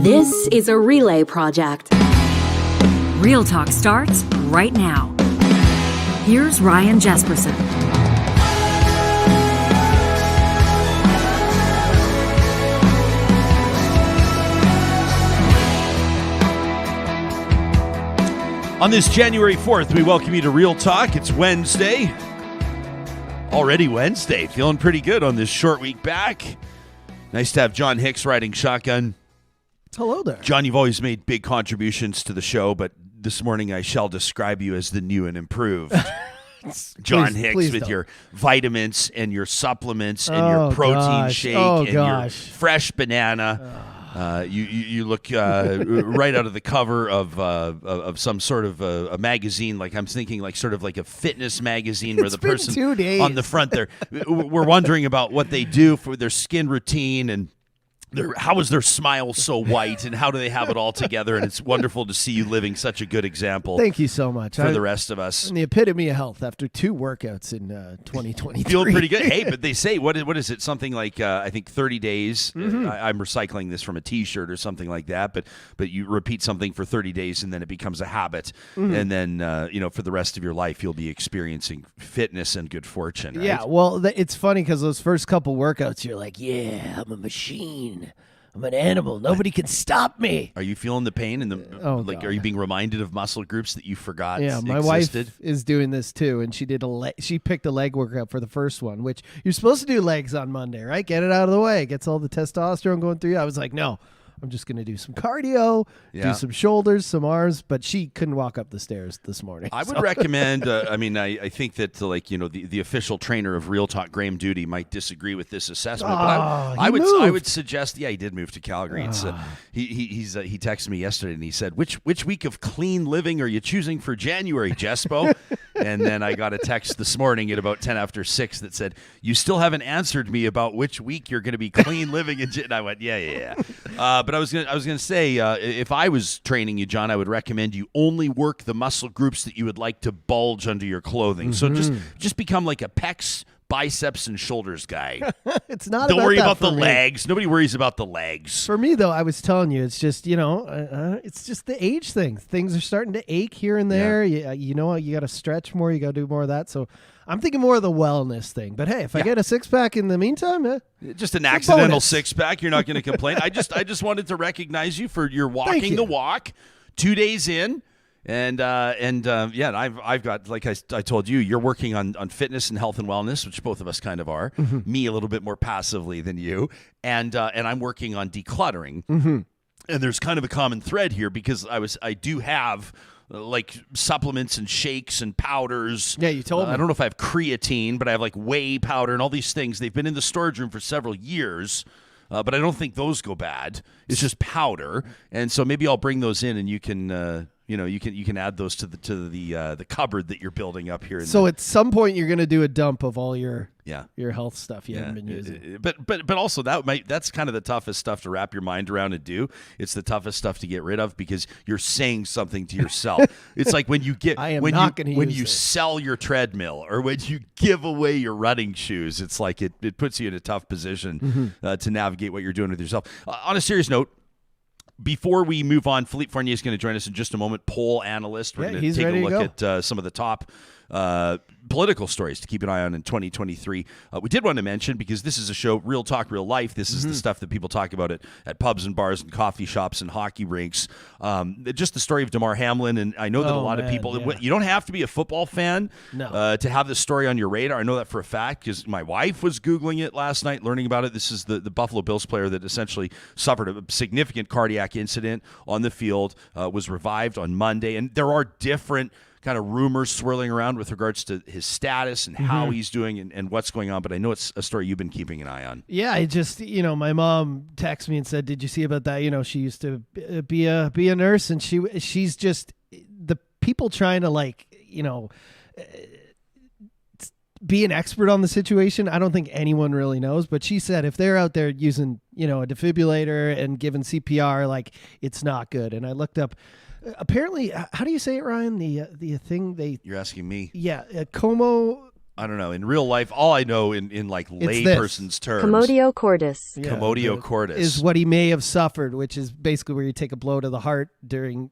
This is a relay project. Real Talk starts right now. Here's Ryan Jesperson. On this January 4th, we welcome you to Real Talk. It's Wednesday. Already Wednesday. Feeling pretty good on this short week back. Nice to have John Hicks riding shotgun. Hello there. John, you've always made big contributions to the show, but this morning I shall describe you as the new and improved. John Hicks with your vitamins and your supplements and your protein shake and your fresh banana. You look right out of the cover of some sort of a magazine. Like I'm thinking, like sort of like a fitness magazine where the person on the front there, we're wondering about what they do for their skin routine and how is their smile so white and how do they have it all together? And it's wonderful to see you living such a good example. Thank you so much for the rest of us. I'm the epitome of health after 2 workouts in 2023. Feel pretty good. Hey, but they say what is it? Something like I think 30 days. Mm-hmm. I'm recycling this from a T-shirt or something like that. But you repeat something for 30 days and then it becomes a habit, and then for the rest of your life you'll be experiencing fitness and good fortune. Right? Yeah. Well, it's funny because those first couple workouts, you're like, yeah, I'm a machine. I'm an animal. Nobody can stop me. Are you feeling the pain in the God. Are you being reminded of muscle groups that you forgot existed? My wife is doing this too, and she picked a leg workout for the first one, which you're supposed to do legs on Monday, right? Get it out of the way. It gets all the testosterone going through you. I was like, no. I'm just going to do some cardio, do some shoulders, some arms, but she couldn't walk up the stairs this morning. I would recommend, I think that the official trainer of Real Talk, Graham Duty, might disagree with this assessment. But I would suggest, he did move to Calgary. It's, he texted me yesterday and he said, which week of clean living are you choosing for January, Jespo? And then I got a text this morning at about 10 after 6 that said, you still haven't answered me about which week you're going to be clean living. And I went, yeah. But I was gonna say, if I was training you, John, I would recommend you only work the muscle groups that you would like to bulge under your clothing. Mm-hmm. So just become like a pecs, biceps, and shoulders guy. It's not. Don't worry about the me. legs. Nobody worries about the legs. For me, though, I was telling you, it's just it's just the age thing. Things are starting to ache here and there. Yeah. You got to stretch more. You got to do more of that. So I'm thinking more of the wellness thing. But hey, if I get a 6-pack in the meantime, just an accidental 6-pack, you're not going to complain. I just wanted to recognize you for your walking the walk, 2 days in. And I've got, like I told you, you're working on fitness and health and wellness, which both of us kind of are. Mm-hmm. Me a little bit more passively than you, and I'm working on decluttering. Mm-hmm. And there's kind of a common thread here because I do have like supplements and shakes and powders. Yeah, you told me. I don't know if I have creatine, but I have like whey powder and all these things. They've been in the storage room for several years. But I don't think those go bad. It's just powder, and so maybe I'll bring those in, and you can, you can add those to the cupboard that you're building up here. So at some point, you're going to do a dump of all your health stuff you haven't been using. But also that's kind of the toughest stuff to wrap your mind around and do. It's the toughest stuff to get rid of because you're saying something to yourself. It's like when you sell your treadmill or when you give away your running shoes. It's like it puts you in a tough position to navigate what you're doing with yourself. On a serious note, before we move on, Philippe Fournier is going to join us in just a moment, poll analyst. We're going to take a look at some of the top political stories to keep an eye on in 2023. We did want to mention, because this is a show, Real Talk, Real Life. This is the stuff that people talk about at pubs and bars and coffee shops and hockey rinks. Just the story of Damar Hamlin, and I know that a lot of people, you don't have to be a football fan to have this story on your radar. I know that for a fact because my wife was Googling it last night, learning about it. This is the Buffalo Bills player that essentially suffered a significant cardiac incident on the field, was revived on Monday, and there are different kind of rumors swirling around with regards to his status and how he's doing and what's going on. But I know it's a story you've been keeping an eye on. Yeah, I just, my mom texted me and said, did you see about that? She used to be a nurse, and she's just the people trying to be an expert on the situation. I don't think anyone really knows, but she said if they're out there using, a defibrillator and giving CPR, it's not good. And I looked up, apparently, how do you say it, Ryan? The thing they... You're asking me. Yeah, Como I don't know. In real life, all I know in like layperson's terms. Commodio cordis. Yeah, Commodio cordis. Is what he may have suffered, which is basically where you take a blow to the heart during,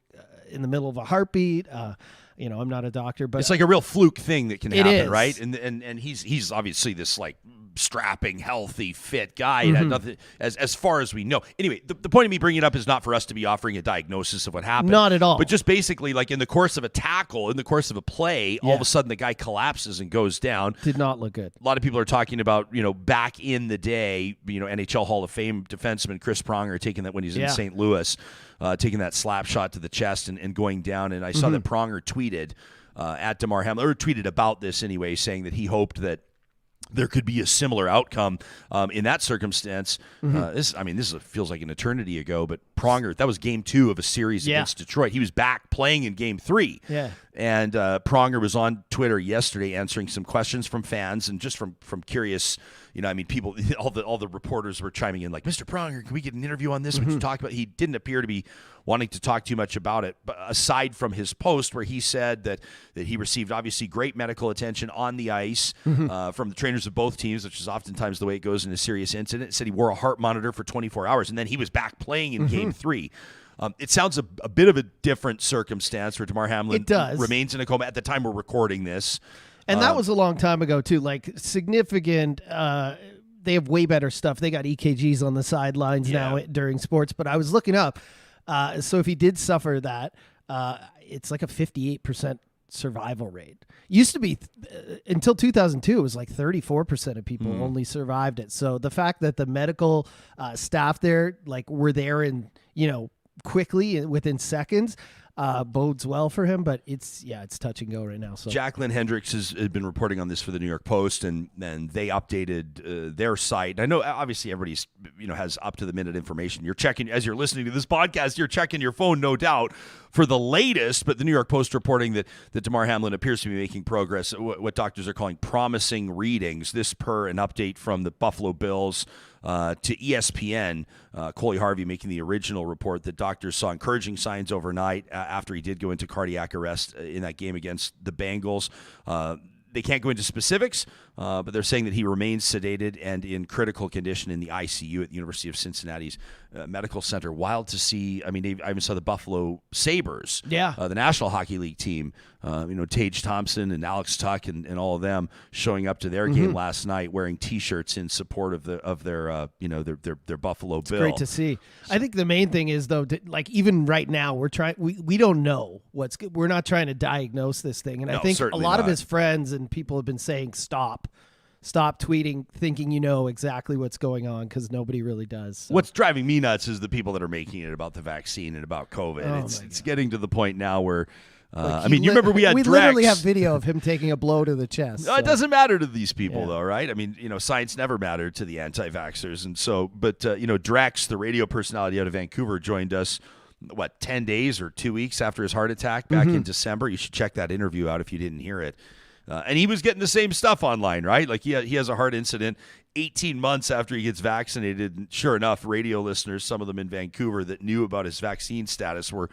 in the middle of a heartbeat. I'm not a doctor, but it's like a real fluke thing that can happen, is. right? And he's obviously this like strapping, healthy, fit guy. Had nothing, as far as we know. Anyway, the point of me bringing it up is not for us to be offering a diagnosis of what happened. Not at all. But just basically, like in the course of a tackle, in the course of a play, all of a sudden the guy collapses and goes down. Did not look good. A lot of people are talking about, back in the day, NHL Hall of Fame defenseman Chris Pronger taking that when he's in St. Louis, taking that slap shot to the chest and going down. And I saw that Pronger tweeted at Damar Hamlin, or tweeted about this anyway, saying that he hoped that there could be a similar outcome in that circumstance. This feels like an eternity ago, but Pronger, that was game 2 of a series against Detroit. He was back playing in game 3. Yeah. And Pronger was on Twitter yesterday answering some questions from fans and just from curious, people, all the reporters were chiming in like, Mr. Pronger, can we get an interview on this? Would you talk about? He didn't appear to be wanting to talk too much about it, but aside from his post where he said that he received obviously great medical attention on the ice from the trainers of both teams, which is oftentimes the way it goes in a serious incident. Said he wore a heart monitor for 24 hours, and then he was back playing in game 3. It sounds a bit of a different circumstance where Damar Hamlin remains in a coma at the time we're recording this. And that was a long time ago, too. Like, significant. They have way better stuff. They got EKGs on the sidelines now during sports. But I was looking up. So if he did suffer that, it's like a 58% survival rate. Used to be, until 2002, it was like 34% of people only survived it. So the fact that the medical staff there, like, were there in, quickly within seconds, bodes well for him, but it's touch and go right now. So Jacqueline Hendricks has been reporting on this for the New York Post, and they updated their site. I know obviously everybody's has up to the minute information. You're checking as you're listening to this podcast. You're checking your phone, no doubt, for the latest. But the New York Post reporting that Damar Hamlin appears to be making progress. What doctors are calling promising readings. This per an update from the Buffalo Bills to ESPN. Coley Harvey making the original report that doctors saw encouraging signs overnight after he did go into cardiac arrest in that game against the Bengals. They can't go into specifics, but they're saying that he remains sedated and in critical condition in the ICU at the University of Cincinnati's Medical Center. Wild to see. I mean, I even saw the Buffalo Sabres, the National Hockey League team, Tage Thompson and Alex Tuck and all of them showing up to their game last night wearing T-shirts in support of their Buffalo Bill. Great to see. I think the main thing is, though, like even right now, we don't know what's good. We're not trying to diagnose this thing, and I think a lot of his friends and people have been saying stop tweeting thinking exactly what's going on, because nobody really does. So. What's driving me nuts is the people that are making it about the vaccine and about COVID. It's getting to the point now where you remember we literally have video of him taking a blow to the chest. It doesn't matter to these people though, right? I mean, science never mattered to the anti-vaxxers, and so Drex, the radio personality out of Vancouver, joined us 10 days or 2 weeks after his heart attack back in December. You should check that interview out if you didn't hear it. And he was getting the same stuff online, right? Like he has a heart incident 18 months after he gets vaccinated. And sure enough, radio listeners, some of them in Vancouver that knew about his vaccine status, were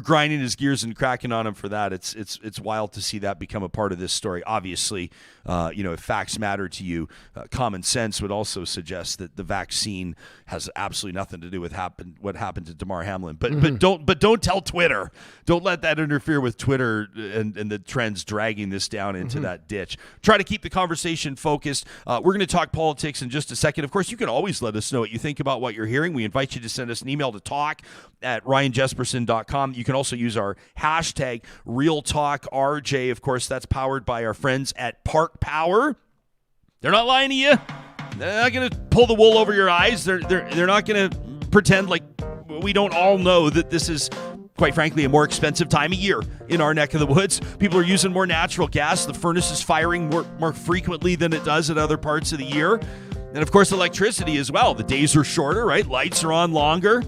grinding his gears and cracking on him for that. It's wild to see that become a part of this story. Obviously, if facts matter to you, common sense would also suggest that the vaccine has absolutely nothing to do with what happened to Damar Hamlin. But don't tell Twitter. Don't let that interfere with Twitter and the trends dragging this down into that ditch. Try to keep the conversation focused. We're going to talk politics in just a second. Of course, you can always let us know what you think about what you're hearing. We invite you to send us an email to talk@ryanjesperson.com. You can also use our hashtag RealTalkRJ. Of course, that's powered by our friends at Park Power. They're not lying to you. They're not going to pull the wool over your eyes. They're not going to pretend like we don't all know that this is, quite frankly, a more expensive time of year in our neck of the woods. People are using more natural gas. The furnace is firing more frequently than it does at other parts of the year. And, of course, electricity as well. The days are shorter, right? Lights are on longer.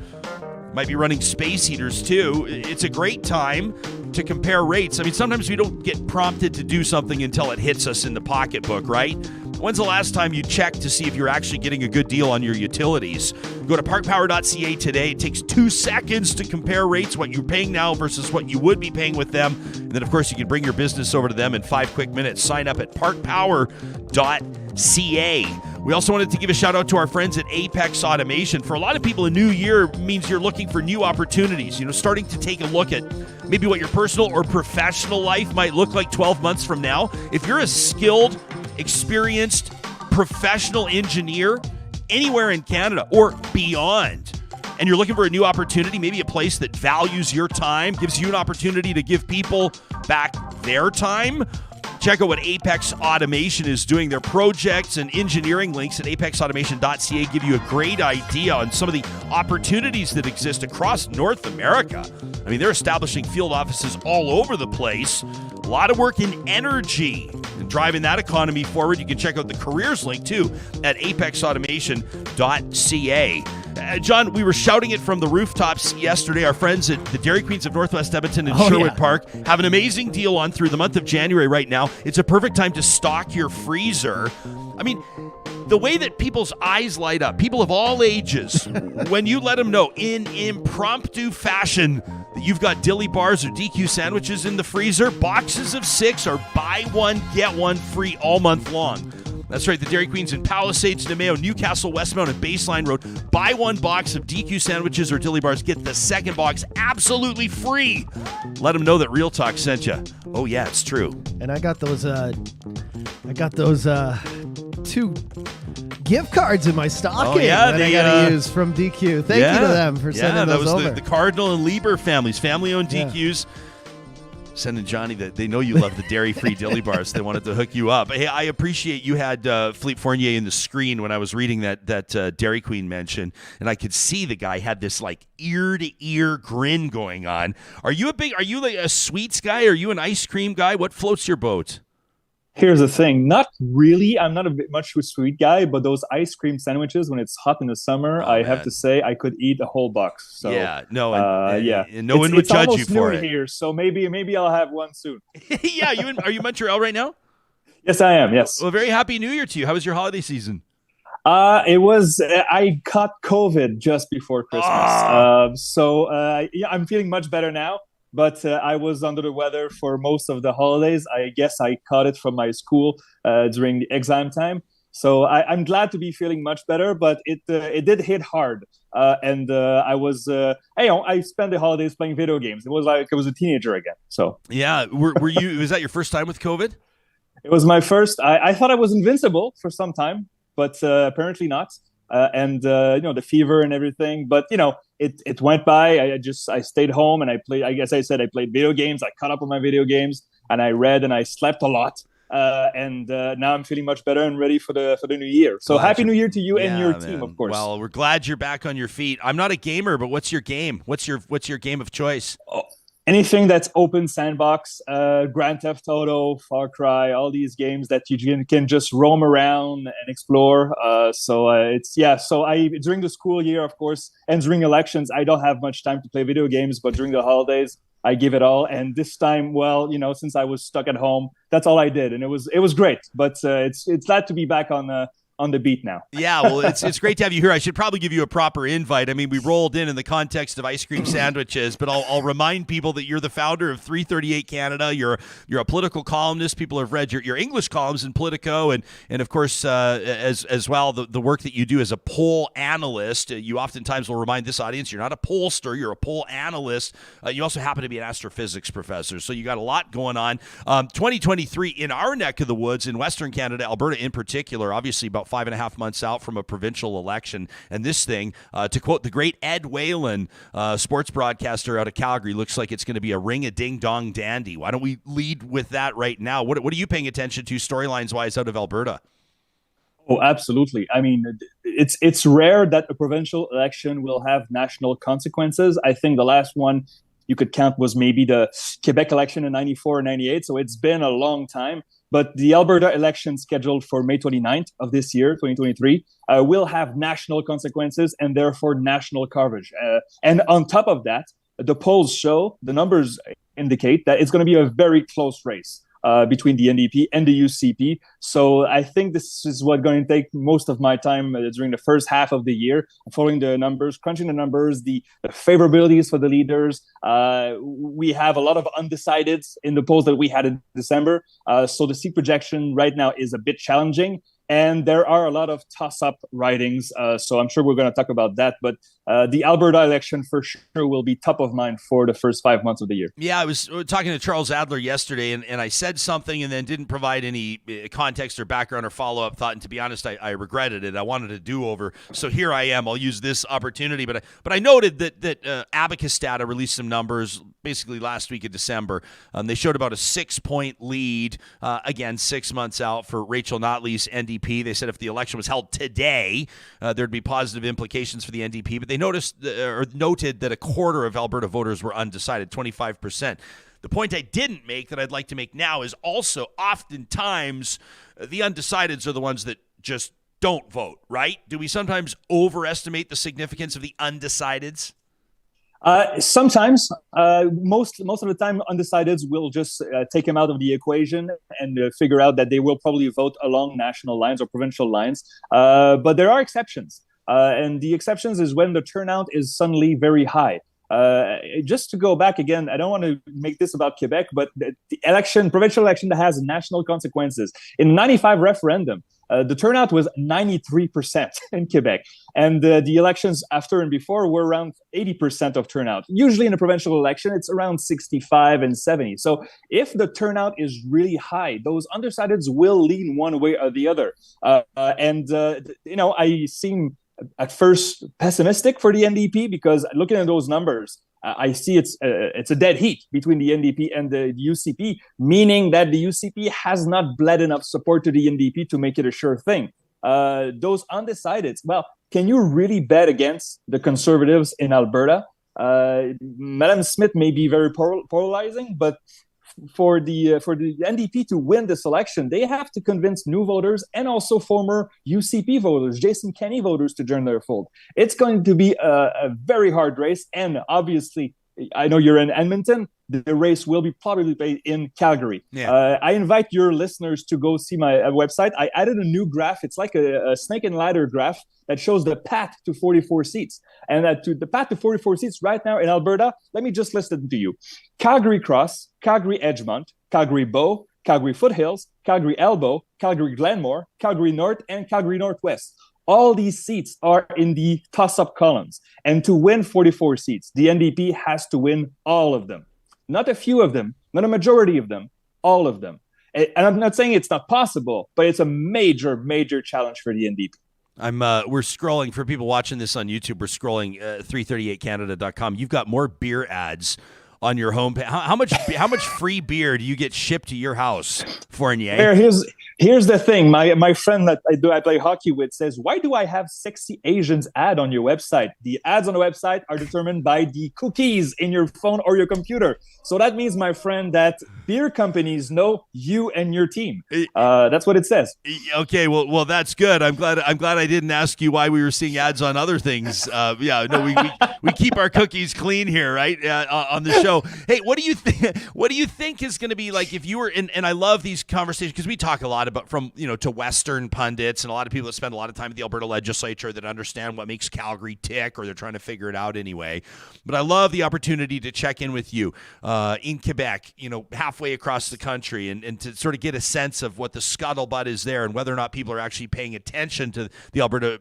Might be running space heaters, too. It's a great time to compare rates. I mean, sometimes we don't get prompted to do something until it hits us in the pocketbook, right? When's the last time you checked to see if you're actually getting a good deal on your utilities? Go to parkpower.ca today. It takes 2 seconds to compare rates, what you're paying now versus what you would be paying with them. And then, of course, you can bring your business over to them in 5 quick minutes. Sign up at parkpower.ca. We also wanted to give a shout out to our friends at Apex Automation. For a lot of people, a new year means you're looking for new opportunities, starting to take a look at maybe what your personal or professional life might look like 12 months from now. If you're a skilled, experienced, professional engineer anywhere in Canada or beyond, and you're looking for a new opportunity, maybe a place that values your time, gives you an opportunity to give people back their time, check out what Apex Automation is doing. Their projects and engineering links at apexautomation.ca give you a great idea on some of the opportunities that exist across North America. I mean, they're establishing field offices all over the place. A lot of work in energy and driving that economy forward. You can check out the careers link, too, at apexautomation.ca. John, we were shouting it from the rooftops yesterday. Our friends at the Dairy Queens of Northwest Edmonton and Sherwood Park have an amazing deal on through the month of January right now. It's a perfect time to stock your freezer. I mean, the way that people's eyes light up, people of all ages, when you let them know in impromptu fashion that you've got dilly bars or DQ sandwiches in the freezer, boxes of 6 are buy one, get one free all month long. That's right, the Dairy Queens in Palisades, Nemeo, Newcastle, Westmount, and Baseline Road. Buy one box of DQ sandwiches or dilly bars, get the second box absolutely free. Let them know that Real Talk sent you. Oh yeah, it's true. And I got those 2 gift cards in my stocking that I got to use from DQ. Thank you to them for sending those over. That was the Cardinal and Lieber families, family-owned DQs. Sending Johnny that they know you love the dairy-free dilly bars. They wanted to hook you up. Hey, I appreciate you had Philippe Fournier in the screen when I was reading that Dairy Queen mention, and I could see the guy had this like ear-to-ear grin going on. Are you like a sweets guy? Are you an ice cream guy? What floats your boat? Here's the thing. Not really. I'm not much of a sweet guy, but those ice cream sandwiches, when it's hot in the summer, I have to say I could eat a whole box. So and no one would judge you for it. Here, so maybe I'll have one soon. Yeah, are you in Montreal right now? Yes, I am. Yes. Well, very happy New Year to you. How was your holiday season? I caught COVID just before Christmas. I'm feeling much better now. But I was under the weather for most of the holidays. I guess I caught it from my school during the exam time. So I'm glad to be feeling much better, but it did hit hard. I spent the holidays playing video games. It was like I was a teenager again. So yeah, were you? Was that your first time with COVID? It was my first. I thought I was invincible for some time, but apparently not. The fever and everything, but it went by. I stayed home and I played. I guess I said I played video games. I caught up on my video games and I read and I slept a lot. Now I'm feeling much better and ready for the new year. So happy New Year to you and your team, of course. Well, we're glad you're back on your feet. I'm not a gamer, but what's your game? What's your game of choice? Anything that's open sandbox, Grand Theft Auto, Far Cry, all these games that you can just roam around and explore. So during the school year, of course, and during elections, I don't have much time to play video games, but during the holidays, I give it all. And this time, since I was stuck at home, that's all I did, and it was great. But it's glad to be back on the beat now. Yeah, well, it's great to have you here. I should probably give you a proper invite. I mean, we rolled in the context of ice cream sandwiches, but I'll remind people that you're the founder of 338 Canada. You're a political columnist. People have read your English columns in Politico, and of course, as well, the work that you do as a poll analyst. You oftentimes will remind this audience you're not a pollster, you're a poll analyst. You also happen to be an astrophysics professor, so you got a lot going on. 2023 in our neck of the woods, in Western Canada, Alberta in particular, obviously about 5.5 months out from a provincial election. And this thing, to quote the great Ed Whalen, sports broadcaster out of Calgary, looks like it's going to be a ring-a-ding-dong dandy. Why don't we lead with that right now? What are you paying attention to storylines-wise out of Alberta? Oh, absolutely. I mean, it's rare that a provincial election will have national consequences. I think the last one you could count was maybe the Quebec election in 94 or 98. So it's been a long time. But the Alberta election scheduled for May 29th of this year, 2023, will have national consequences and therefore national coverage. And on top of that, the polls show, the numbers indicate that it's going to be a very close race. between the NDP and the UCP. So I think this is what's going to take most of my time during the first half of the year, following the numbers, crunching the numbers, the favorabilities for the leaders. We have a lot of undecideds in the polls that we had in December. So the seat projection right now is a bit challenging. And there are a lot of toss-up ridings, so I'm sure we're going to talk about that. But the Alberta election for sure will be top of mind for the first 5 months of the year. Yeah, I was talking to Charles Adler yesterday, and I said something and then didn't provide any context or background or follow-up thought. And to be honest, I regretted it. I wanted a do-over. So here I am. I'll use this opportunity. But I noted that Abacus Data released some numbers basically last week of December. They showed about a 6-point lead, again, 6 months out for Rachel Notley's NDP. They said if the election was held today, there'd be positive implications for the NDP. But they noted that a quarter of Alberta voters were undecided, 25%. The point I didn't make that I'd like to make now is also oftentimes the undecideds are the ones that just don't vote, right? Do we sometimes overestimate the significance of the undecideds? Sometimes, most of the time, undecideds will just take him out of the equation and figure out that they will probably vote along national lines or provincial lines. But there are exceptions. And the exceptions is when the turnout is suddenly very high. Just to go back again, I don't want to make this about Quebec, but the provincial election that has national consequences. In the 95 referendum, the turnout was 93% in Quebec. And the elections after and before were around 80% of turnout. Usually in a provincial election, it's around 65 and 70. So if the turnout is really high, those undecideds will lean one way or the other. I seem at first pessimistic for the NDP because looking at those numbers, I see it's a dead heat between the NDP and the UCP, meaning that the UCP has not bled enough support to the NDP to make it a sure thing. Those undecideds, well, can you really bet against the Conservatives in Alberta? Madame Smith may be very polarizing, but for the NDP to win this election, they have to convince new voters and also former UCP voters, Jason Kenney voters, to join their fold. It's going to be a very hard race, and obviously, I know you're in Edmonton. The race will be probably played in Calgary. Yeah. I invite your listeners to go see my website. I added a new graph. It's like a snake and ladder graph that shows the path to 44 seats. And the path to 44 seats right now in Alberta, let me just list it to you. Calgary Cross, Calgary Edgemont, Calgary Bow, Calgary Foothills, Calgary Elbow, Calgary Glenmore, Calgary North, and Calgary Northwest. All these seats are in the toss-up columns. And to win 44 seats, the NDP has to win all of them. Not a few of them, not a majority of them, all of them. And I'm not saying it's not possible, but it's a major, major challenge for the NDP. We're scrolling, for people watching this on YouTube, we're scrolling 338canada.com. You've got more beer ads on your homepage. How much free beer do you get shipped to your house, Fournier? Here's the thing. My friend that I play hockey with says, why do I have sexy Asians ad on your website? The ads on the website are determined by the cookies in your phone or your computer. So that means, my friend, that beer companies know you and your team. That's what it says. Okay, well, that's good. I'm glad I didn't ask you why we were seeing ads on other things. We keep our cookies clean here, right? On the show. Hey, what do you think? What do you think is going to be like if you were in? And I love these conversations because we talk a lot about to Western pundits and a lot of people that spend a lot of time at the Alberta legislature that understand what makes Calgary tick, or they're trying to figure it out anyway. But I love the opportunity to check in with you in Quebec, halfway across the country, and to sort of get a sense of what the scuttlebutt is there and whether or not people are actually paying attention to the Alberta,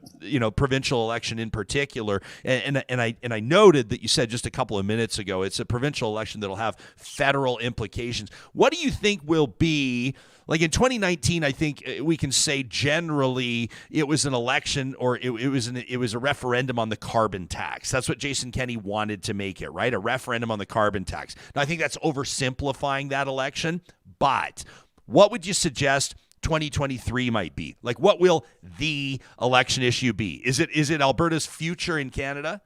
provincial election in particular. And I noted that you said just a couple of minutes ago, it's a provincial election that'll have federal implications. What do you think will be, like in 2019, I think we can say generally it was an election, or it was a referendum on the carbon tax. That's what Jason Kenney wanted to make it, right? A referendum on the carbon tax. Now, I think that's oversimplifying that election, but what would you suggest 2023 might be? Like, what will the election issue be? Is it Alberta's future in Canada?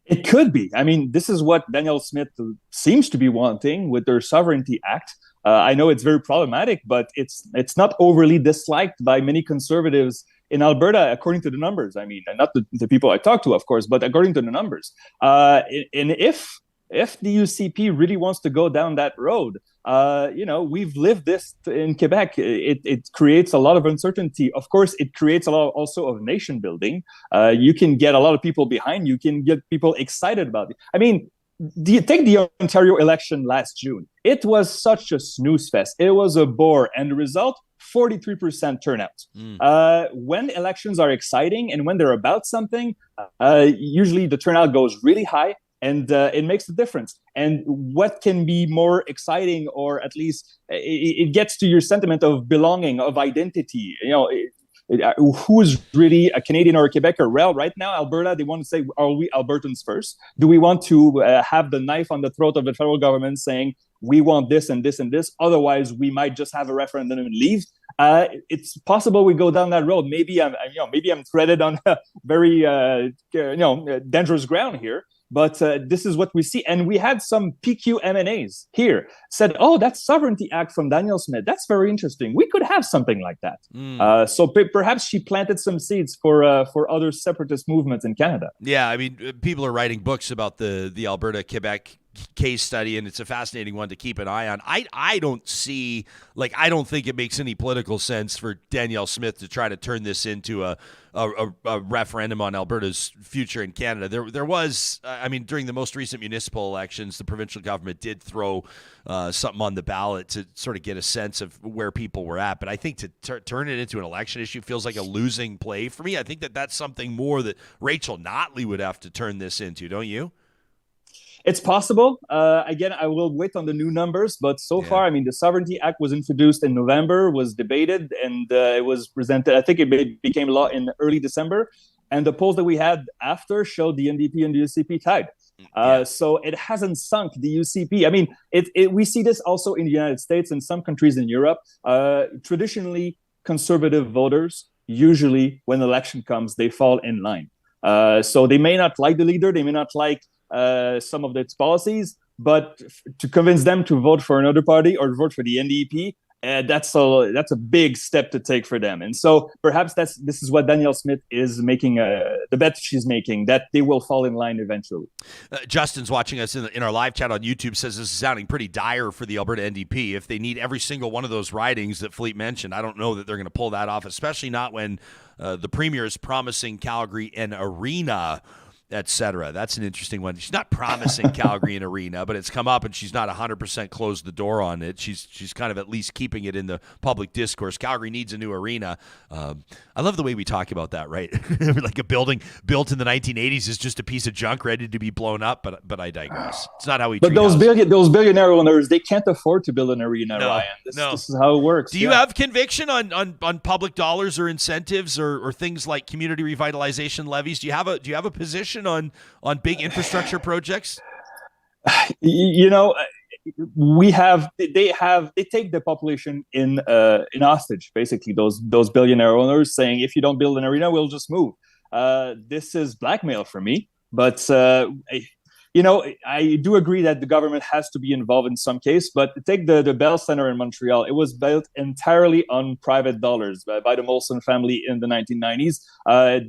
It could be. I mean, this is what Danielle Smith seems to be wanting with their Sovereignty Act. I know it's very problematic, but it's not overly disliked by many Conservatives in Alberta, according to the numbers. I mean, and not the people I talk to, of course, but according to the numbers. And if if the UCP really wants to go down that road, we've lived this in Quebec. It creates a lot of uncertainty. Of course, it creates a lot also of nation building. You can get a lot of people behind. You can get people excited about it. I mean, take the Ontario election last June. It was such a snooze fest. It was a bore. And the result, 43% turnout. When elections are exciting and when they're about something, usually the turnout goes really high. And it makes a difference. And what can be more exciting, or at least it gets to your sentiment of belonging, of identity. Who is really a Canadian or a Quebecer? Well, right now, Alberta, they want to say, are we Albertans first? Do we want to have the knife on the throat of the federal government saying, we want this and this and this? Otherwise, we might just have a referendum and leave. It's possible we go down that road. Maybe I'm threaded on a very dangerous ground here. But this is what we see. And we had some PQ M&As here said, oh, that Sovereignty Act from Danielle Smith, that's very interesting. We could have something like that. So perhaps she planted some seeds for other separatist movements in Canada. Yeah, I mean, people are writing books about the Alberta-Quebec case study, and it's a fascinating one to keep an eye on. I don't think it makes any political sense for Danielle Smith to try to turn this into a referendum on Alberta's future in Canada. There was, during the most recent municipal elections, the provincial government did throw something on the ballot to sort of get a sense of where people were at. But I think to turn it into an election issue feels like a losing play for me. I think that's something more that Rachel Notley would have to turn this into, don't you? It's possible. Again, I will wait on the new numbers, but so far, the Sovereignty Act was introduced in November, was debated, and it was presented. I think it became law in early December, and the polls that we had after showed the NDP and the UCP tied. So it hasn't sunk the UCP. We see this also in the United States and some countries in Europe. Traditionally, conservative voters, usually when election comes, they fall in line. So they may not like the leader, they may not like some of its policies, but to convince them to vote for another party or vote for the NDP, that's a big step to take for them. And so perhaps this is what Danielle Smith is making, the bet she's making, that they will fall in line eventually. Justin's watching us in our live chat on YouTube, says this is sounding pretty dire for the Alberta NDP. If they need every single one of those ridings that Philippe mentioned, I don't know that they're going to pull that off, especially not when the Premier is promising Calgary an arena, etc. That's an interesting one. She's not promising Calgary an arena, but it's come up, and she's not 100% closed the door on it. She's kind of at least keeping it in the public discourse. Calgary needs a new arena. I love the way we talk about that, right? Like a building built in the 1980s is just a piece of junk ready to be blown up, but I digress. It's not how we treat those billionaire owners, they can't afford to build an arena, Ryan. This is how it works. Do you have conviction on public dollars or incentives or things like community revitalization levies? Do you have a position on big infrastructure projects? They take the population in hostage, basically, those billionaire owners saying, if you don't build an arena, we'll just move. This is blackmail for me, but I do agree that the government has to be involved in some case, but take the Bell Center in Montreal. It was built entirely on private dollars by the Molson family in the 1990s.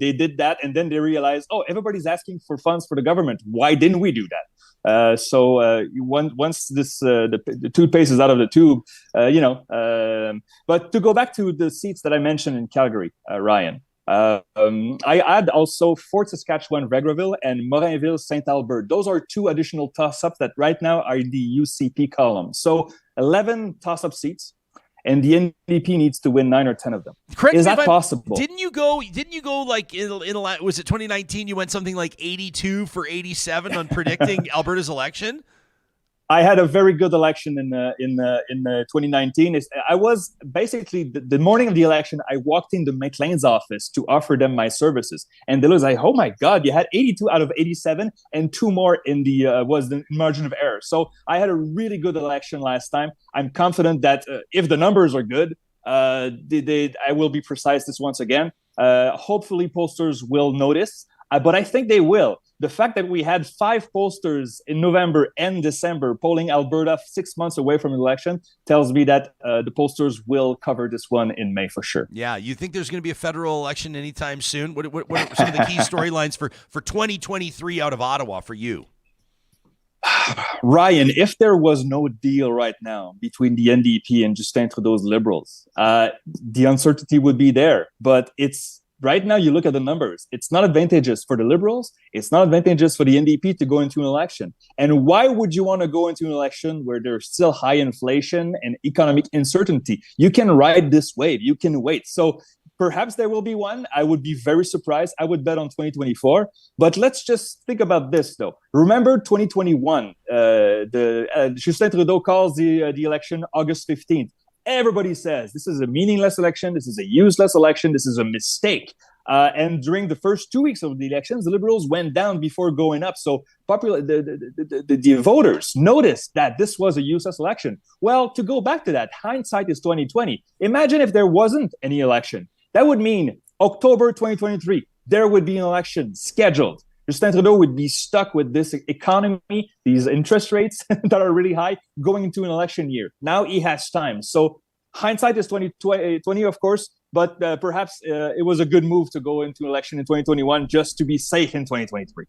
They did that, and then they realized, everybody's asking for funds for the government. Why didn't we do that? Once the toothpaste is out of the tube, but to go back to the seats that I mentioned in Calgary, Ryan, I add also Fort Saskatchewan, Vegreville, and Morinville, St. Albert. Those are two additional toss-ups that right now are in the UCP column. So 11 toss-up seats, and the NDP needs to win 9 or 10 of them. Is that possible? Didn't you go like was it 2019? You went something like 82 for 87 on predicting Alberta's election? I had a very good election in 2019. I was basically the morning of the election. I walked into McLean's office to offer them my services, and they was like, "Oh my God, you had 82 out of 87, and 2 more in the margin of error." So I had a really good election last time. I'm confident that if the numbers are good, I will be precise this once again. Hopefully, pollsters will notice, but I think they will. The fact that we had 5 pollsters in November and December polling Alberta 6 months away from an election tells me that the pollsters will cover this one in May for sure. Yeah, you think there's going to be a federal election anytime soon? What are some of the key storylines for 2023 out of Ottawa for you? Ryan, if there was no deal right now between the NDP and Justin Trudeau's Liberals, the uncertainty would be there. But it's right now, you look at the numbers. It's not advantageous for the Liberals. It's not advantageous for the NDP to go into an election. And why would you want to go into an election where there's still high inflation and economic uncertainty? You can ride this wave. You can wait. So perhaps there will be one. I would be very surprised. I would bet on 2024. But let's just think about this, though. Remember 2021, Justin Trudeau calls the election August 15th. Everybody says this is a meaningless election. This is a useless election. This is a mistake. And during the first 2 weeks of the elections, the Liberals went down before going up. So the voters noticed that this was a useless election. Well, to go back to that, hindsight is 2020. Imagine if there wasn't any election. That would mean October 2023, there would be an election scheduled. Justin Trudeau would be stuck with this economy, these interest rates that are really high, going into an election year. Now he has time. So hindsight is 2020, of course, but perhaps it was a good move to go into election in 2021 just to be safe in 2023.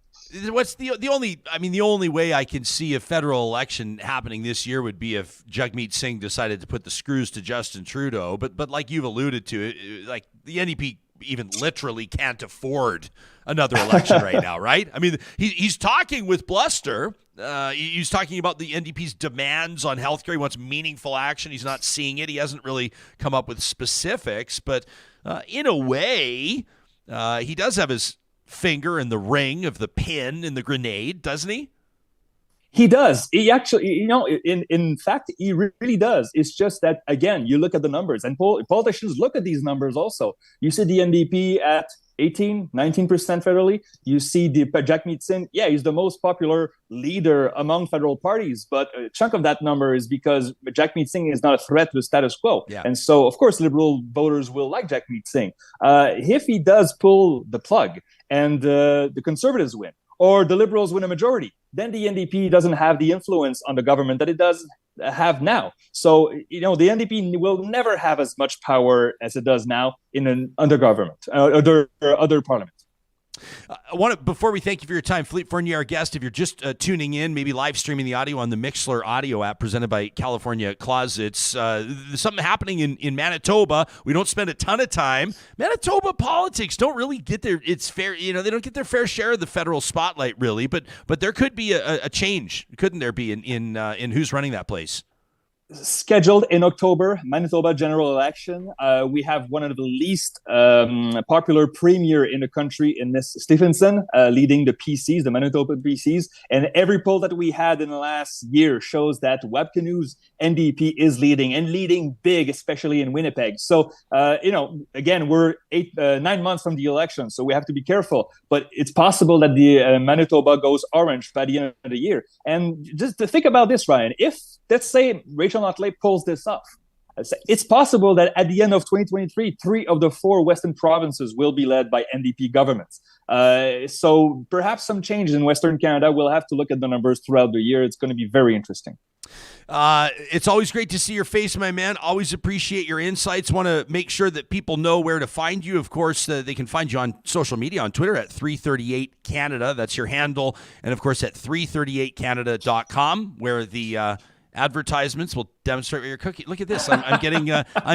What's the only way I can see a federal election happening this year would be if Jagmeet Singh decided to put the screws to Justin Trudeau. But like you've alluded to, like the NDP even literally can't afford another election right now, right? I mean, he's talking with bluster. He's talking about the NDP's demands on healthcare. He wants meaningful action. He's not seeing it. He hasn't really come up with specifics, but in a way, he does have his finger in the ring of the pin in the grenade, doesn't he? He does. He actually, in fact, he really does. It's just that, again, you look at the numbers, and politicians look at these numbers also. You see the NDP at 18, 19% federally. You see the Jagmeet Singh, he's the most popular leader among federal parties, but a chunk of that number is because Jagmeet Singh is not a threat to the status quo. Yeah. And so, of course, Liberal voters will like Jagmeet Singh. If he does pull the plug and the Conservatives win, or the Liberals win a majority, then the NDP doesn't have the influence on the government that it does have now. So, the NDP will never have as much power as it does now in an other parliament. I want to, before we thank you for your time, Philippe Fournier, our guest, if you're just tuning in, maybe live streaming the audio on the Mixlr audio app presented by California Closets. There's something happening in Manitoba. We don't spend a ton of time. Manitoba politics don't really get their, it's fair, they don't get their fair share of the federal spotlight, really, but there could be a change, couldn't there be, in who's running that place? Scheduled in October, Manitoba general election. We have one of the least popular premier in the country in Miss Stephenson, leading the PCs, the Manitoba PCs. And every poll that we had in the last year shows that Webcanoe's NDP is leading, and leading big, especially in Winnipeg. So, again, we're 9 months from the election, so we have to be careful. But it's possible that the Manitoba goes orange by the end of the year. And just to think about this, Ryan, if, let's say, Rachel Notley pulls this off, it's possible that at the end of 2023, 3 of the 4 Western provinces will be led by NDP governments. So perhaps some changes in Western Canada. We'll have to look at the numbers throughout the year. It's going to be very interesting. It's always great to see your face, my man. Always appreciate your insights. Want to make sure that people know where to find you. Of course, they can find you on social media, on Twitter at 338 Canada. That's your handle. And of course at 338canada.com, where the advertisements will demonstrate what you're cooking. Look at this. I'm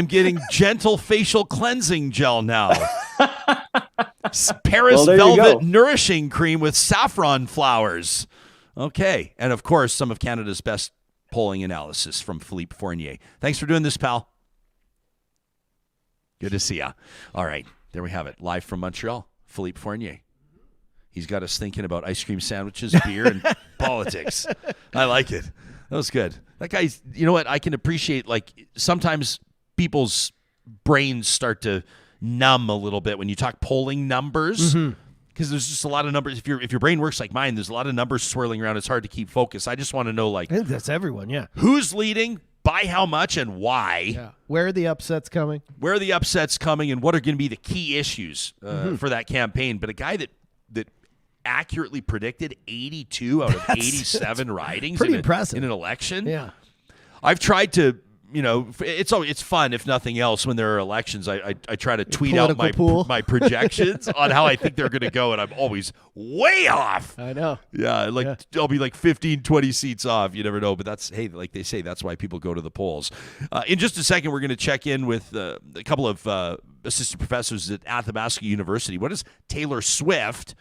getting gentle facial cleansing gel now. Paris Velvet Nourishing Cream with saffron flowers. Okay. And of course, some of Canada's best polling analysis from Philippe Fournier. Thanks for doing this, pal. Good to see ya. All right. There we have it. Live from Montreal, Philippe Fournier. He's got us thinking about ice cream sandwiches, beer, and politics. I like it. That was good. That guy's, you know what? I can appreciate, like, sometimes people's brains start to numb a little bit when you talk polling numbers. Mm-hmm. Because there's just a lot of numbers. If your brain works like mine, there's a lot of numbers swirling around. It's hard to keep focus. I just want to know, like, I think that's everyone, yeah. Who's leading, by how much, and why? Yeah. Where are the upsets coming? Where are the upsets coming, and what are going to be the key issues for that campaign? But a guy that accurately predicted 82 out of 87 ridings pretty impressive in an election. Yeah. I've tried to it's fun if nothing else when there are elections. I try to tweet out my projections on how I think they're going to go, and I'm always way off. I know. Yeah, I'll be like 15, 20 seats off. You never know, but like they say, that's why people go to the polls. In just a second, we're going to check in with a couple of assistant professors at Athabasca University. What does Taylor Swift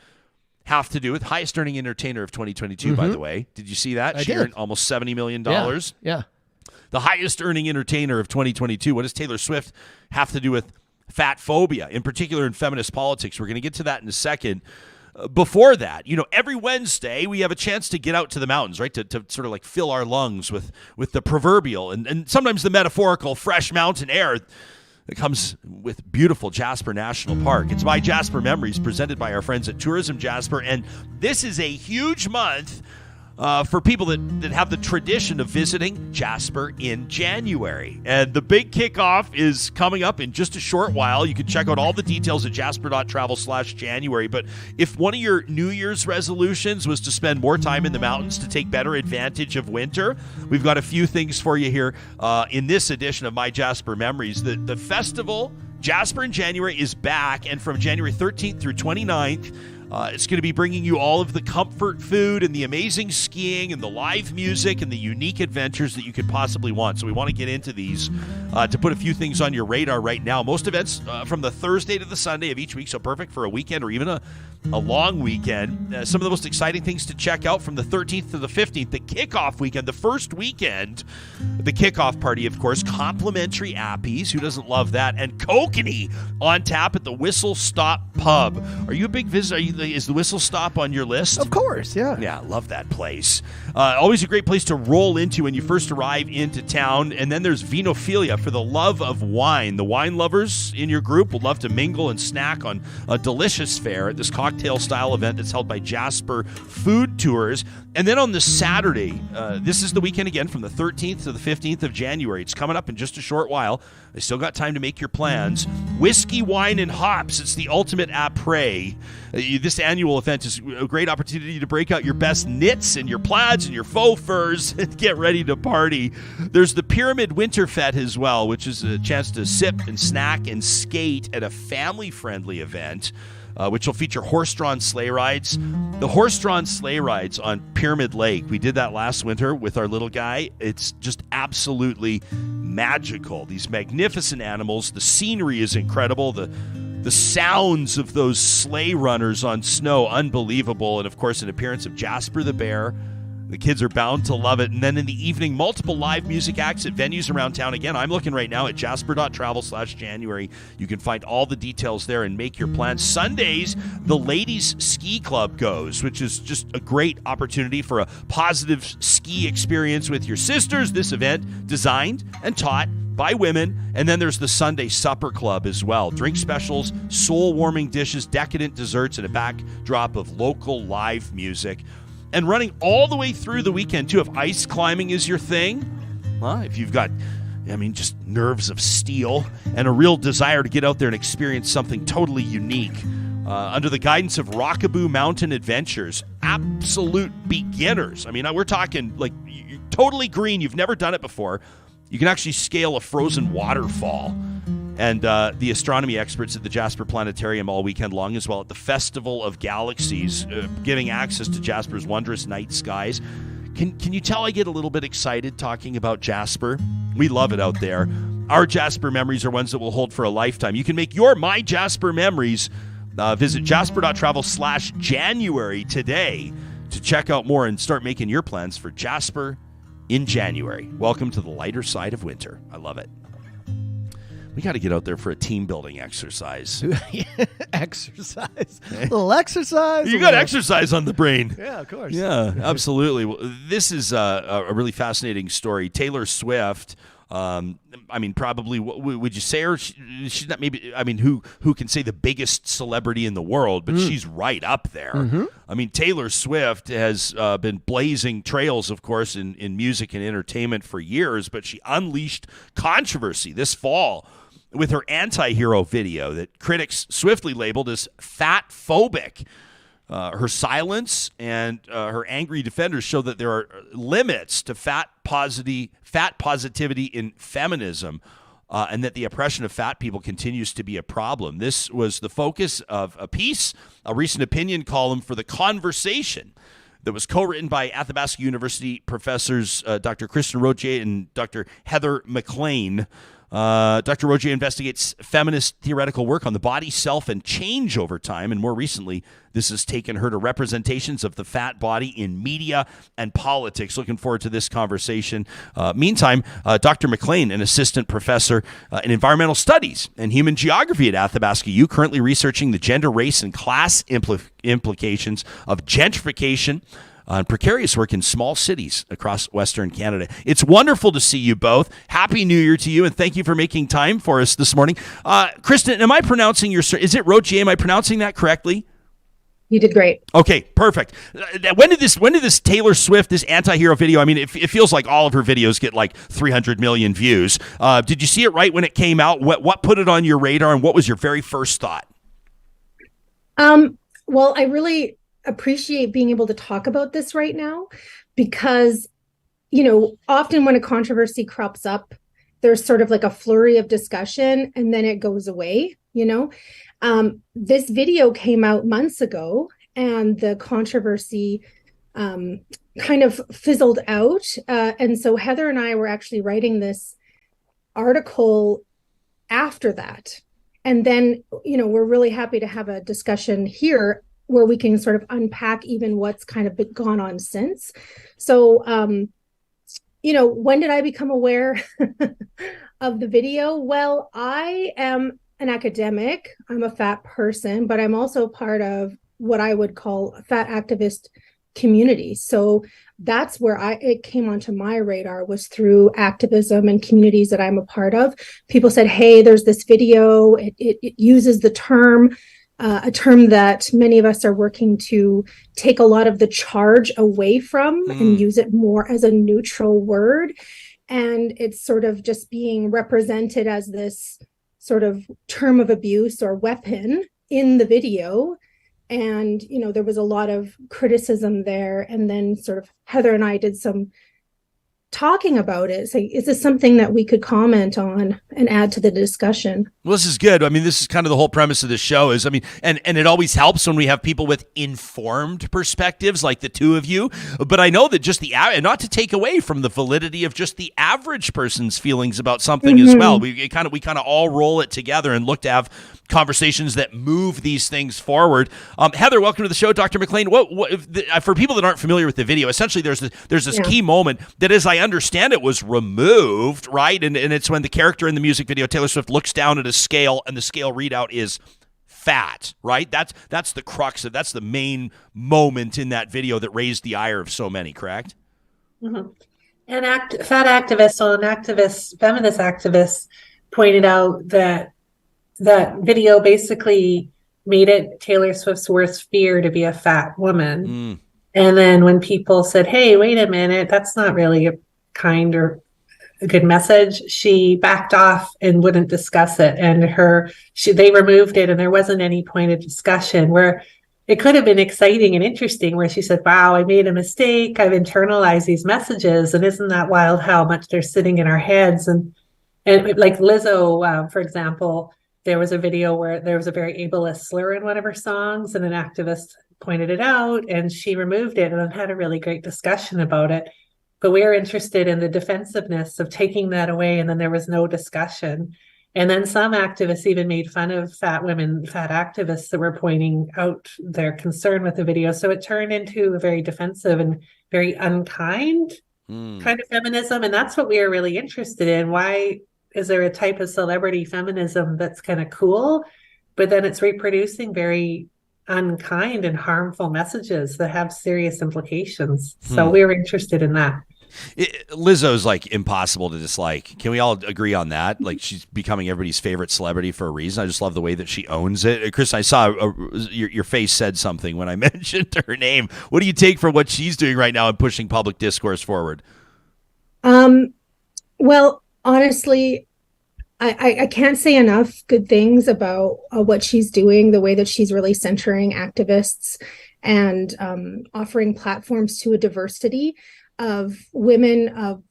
have to do with highest earning entertainer of 2022, by the way? Did you see that? She earned almost $70 million. Yeah. The highest earning entertainer of 2022. What does Taylor Swift have to do with fatphobia, in particular in feminist politics? We're going to get to that in a second. Before that, every Wednesday we have a chance to get out to the mountains, right? To sort of like fill our lungs with the proverbial and sometimes the metaphorical fresh mountain air that comes with beautiful Jasper National Park. It's MyJasper Memories, presented by our friends at Tourism Jasper, and this is a huge month for people that have the tradition of visiting Jasper in January. And the big kickoff is coming up in just a short while. You can check out all the details at jasper.travel/January. But if one of your New Year's resolutions was to spend more time in the mountains to take better advantage of winter, we've got a few things for you here in this edition of MyJasper Memories. The festival, Jasper in January, is back, and from January 13th through 29th, it's going to be bringing you all of the comfort food and the amazing skiing and the live music and the unique adventures that you could possibly want. So we want to get into these to put a few things on your radar right now. Most events from the Thursday to the Sunday of each week, so perfect for a weekend or even a long weekend. Some of the most exciting things to check out from the 13th to the 15th, the kickoff weekend, the first weekend, the kickoff party, of course, complimentary appies. Who doesn't love that? And kokanee on tap at the Whistle Stop Pub. Are you a big visitor? Is the Whistle Stop on your list? Of course, yeah. Yeah, love that place. Always a great place to roll into when you first arrive into town. And then there's Vinophilia, for the love of wine. The wine lovers in your group will love to mingle and snack on a delicious fare at this cocktail-style event that's held by Jasper Food Tours. And then on the Saturday, this is the weekend again from the 13th to the 15th of January. It's coming up in just a short while. I still got time to make your plans. Whiskey, wine, and hops. It's the ultimate après. This annual event is a great opportunity to break out your best knits and your plaids and your faux furs and get ready to party. There's the Pyramid Winterfete as well, which is a chance to sip and snack and skate at a family-friendly event, which will feature horse-drawn sleigh rides. The horse-drawn sleigh rides on Pyramid Lake, we did that last winter with our little guy. It's just absolutely magical. These magnificent animals. The scenery is incredible. The sounds of those sleigh runners on snow, unbelievable. And, of course, an appearance of Jasper the Bear. The kids are bound to love it. And then in the evening, multiple live music acts at venues around town. Again, I'm looking right now at jasper.travel/January. You can find all the details there and make your plans. Sundays, the Ladies Ski Club goes, which is just a great opportunity for a positive ski experience with your sisters. This event designed and taught by women. And then there's the Sunday Supper Club as well. Drink specials, soul-warming dishes, decadent desserts, and a backdrop of local live music. And running all the way through the weekend, too. If ice climbing is your thing, if you've got, just nerves of steel and a real desire to get out there and experience something totally unique, under the guidance of Rockaboo Mountain Adventures, absolute beginners. We're talking like totally green. You've never done it before. You can actually scale a frozen waterfall. And the astronomy experts at the Jasper Planetarium all weekend long as well at the Festival of Galaxies, giving access to Jasper's wondrous night skies. Can you tell I get a little bit excited talking about Jasper? We love it out there. Our Jasper memories are ones that will hold for a lifetime. You can make your MyJasper Memories. Visit jasper.travel/January today to check out more and start making your plans for Jasper in January. Welcome to the lighter side of winter. I love it. We got to get out there for a team building exercise. Exercise. A little exercise. You got exercise on the brain. Yeah, of course. Yeah, absolutely. Well, this is a really fascinating story. Taylor Swift, probably, would you say her? She's not maybe, who can say the biggest celebrity in the world, but she's right up there. Mm-hmm. Taylor Swift has been blazing trails, of course, in music and entertainment for years, but she unleashed controversy this fall with her anti-hero video that critics swiftly labeled as fatphobic. Her silence and her angry defenders show that there are limits to fat positivity in feminism, and that the oppression of fat people continues to be a problem. This was the focus of a recent opinion column for The Conversation that was co-written by Athabasca University professors Dr. Kristin Rodier and Dr. Heather McLean. Dr. Rodier investigates feminist theoretical work on the body, self, and change over time. And more recently, this has taken her to representations of the fat body in media and politics. Looking forward to this conversation. Meantime, Dr. McLean, an assistant professor in environmental studies and human geography at Athabasca U, currently researching the gender, race, and class implications of gentrification on precarious work in small cities across Western Canada. It's wonderful to see you both. Happy New Year to you, and thank you for making time for us this morning. Kristin, am I pronouncing is it Rodier? Am I pronouncing that correctly? You did great. Okay, perfect. When did this Taylor Swift, this anti-hero video, I mean, it feels like all of her videos get like 300 million views. Did you see it right when it came out? What put it on your radar, and what was your very first thought? Well, I really appreciate being able to talk about this right now because, often when a controversy crops up, there's sort of like a flurry of discussion and then it goes away, This video came out months ago and the controversy kind of fizzled out. And so Heather and I were actually writing this article after that. And then, we're really happy to have a discussion here where we can sort of unpack even what's kind of been gone on since. So, when did I become aware of the video? Well, I am an academic. I'm a fat person, but I'm also part of what I would call a fat activist community. So that's where it came onto my radar, was through activism and communities that I'm a part of. People said, hey, there's this video. It uses the term, a term that many of us are working to take a lot of the charge away from and use it more as a neutral word. And it's sort of just being represented as this sort of term of abuse or weapon in the video. And, there was a lot of criticism there. And then sort of Heather and I did some talking about it. So is this something that we could comment on and add to the discussion? Well, this is good. I mean, this is kind of the whole premise of the show is, and it always helps when we have people with informed perspectives like the two of you. But I know that just not to take away from the validity of just the average person's feelings about something as well. We kind of all roll it together and look to have conversations that move these things forward. Heather, welcome to the show. Dr. McLean, for people that aren't familiar with the video, essentially there's this key moment that, as I understand it, was removed, right? And it's when the character in the music video, Taylor Swift, looks down at a scale and the scale readout is fat, right? That's the crux that's the main moment in that video that raised the ire of so many, correct? Mm-hmm. And fat activists, feminist activists pointed out that video basically made it Taylor Swift's worst fear to be a fat woman. And then when people said, hey, wait a minute, that's not really a kind or a good message, she backed off and wouldn't discuss it. And they removed it, and there wasn't any point of discussion, where it could have been exciting and interesting, where she said, wow, I made a mistake. I've internalized these messages. And isn't that wild how much they're sitting in our heads? And like Lizzo, for example, there was a video where there was a very ableist slur in one of her songs, and an activist pointed it out, and she removed it and had a really great discussion about it. But we are interested in the defensiveness of taking that away, and then there was no discussion. And then some activists even made fun of fat women, fat activists that were pointing out their concern with the video. So it turned into a very defensive and very unkind kind of feminism. And that's what we are really interested in. Why is there a type of celebrity feminism that's kind of cool, but then it's reproducing very unkind and harmful messages that have serious implications? So we were interested in that. Lizzo's like impossible to dislike. Can we all agree on that? Like, she's becoming everybody's favorite celebrity for a reason. I just love the way that she owns it. Chris, I saw your face said something when I mentioned her name. What do you take from what she's doing right now and pushing public discourse forward? Well, honestly, I can't say enough good things about what she's doing, the way that she's really centering activists and offering platforms to a diversity of women of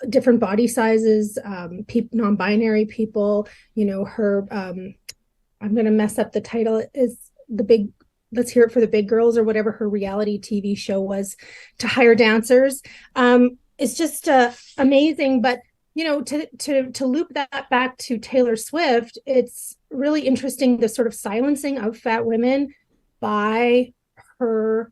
different body sizes, non-binary people. Her I'm going to mess up the title, is the big, let's hear it for the big girls, or whatever her reality TV show was, to hire dancers. It's just amazing. But to loop that back to Taylor Swift, it's really interesting, the sort of silencing of fat women by her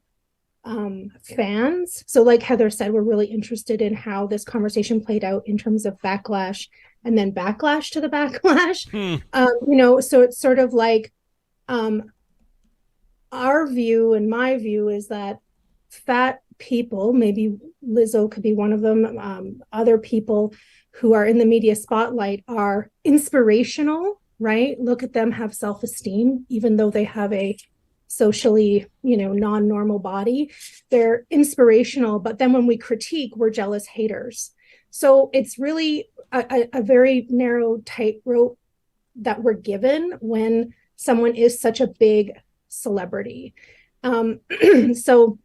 fans. So like Heather said, we're really interested in how this conversation played out in terms of backlash and then backlash to the backlash. So it's sort of like our view and my view is that fat people, maybe Lizzo could be one of them, other people who are in the media spotlight are inspirational, right? Look at them have self-esteem, even though they have a socially, non-normal body. They're inspirational, but then when we critique, we're jealous haters. So it's really a very narrow tightrope that we're given when someone is such a big celebrity. So,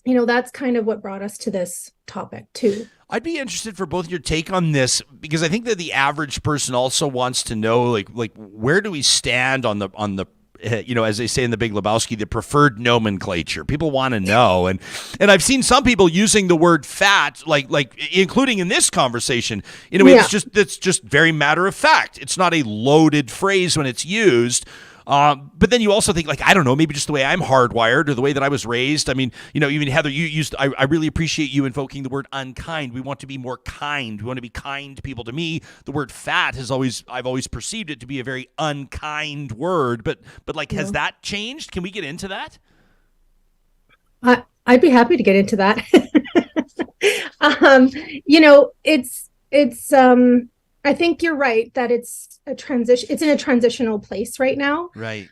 that's kind of what brought us to this topic too. I'd be interested for both your take on this, because I think that the average person also wants to know, like where do we stand on the as they say in The Big Lebowski, the preferred nomenclature. People want to know, and I've seen some people using the word fat, like including in this conversation, in a way that's just very matter of fact. It's not a loaded phrase when it's used. But then you also think, I don't know, maybe just the way I'm hardwired or the way that I was raised. I mean, even Heather, you used, I really appreciate you invoking the word unkind. We want to be more kind. We want to be kind people. To me, the word fat I've always perceived it to be a very unkind word, but has that changed? Can we get into that? I'd be happy to get into that. It's I think you're right that it's a transition. It's in a transitional place right now. Right.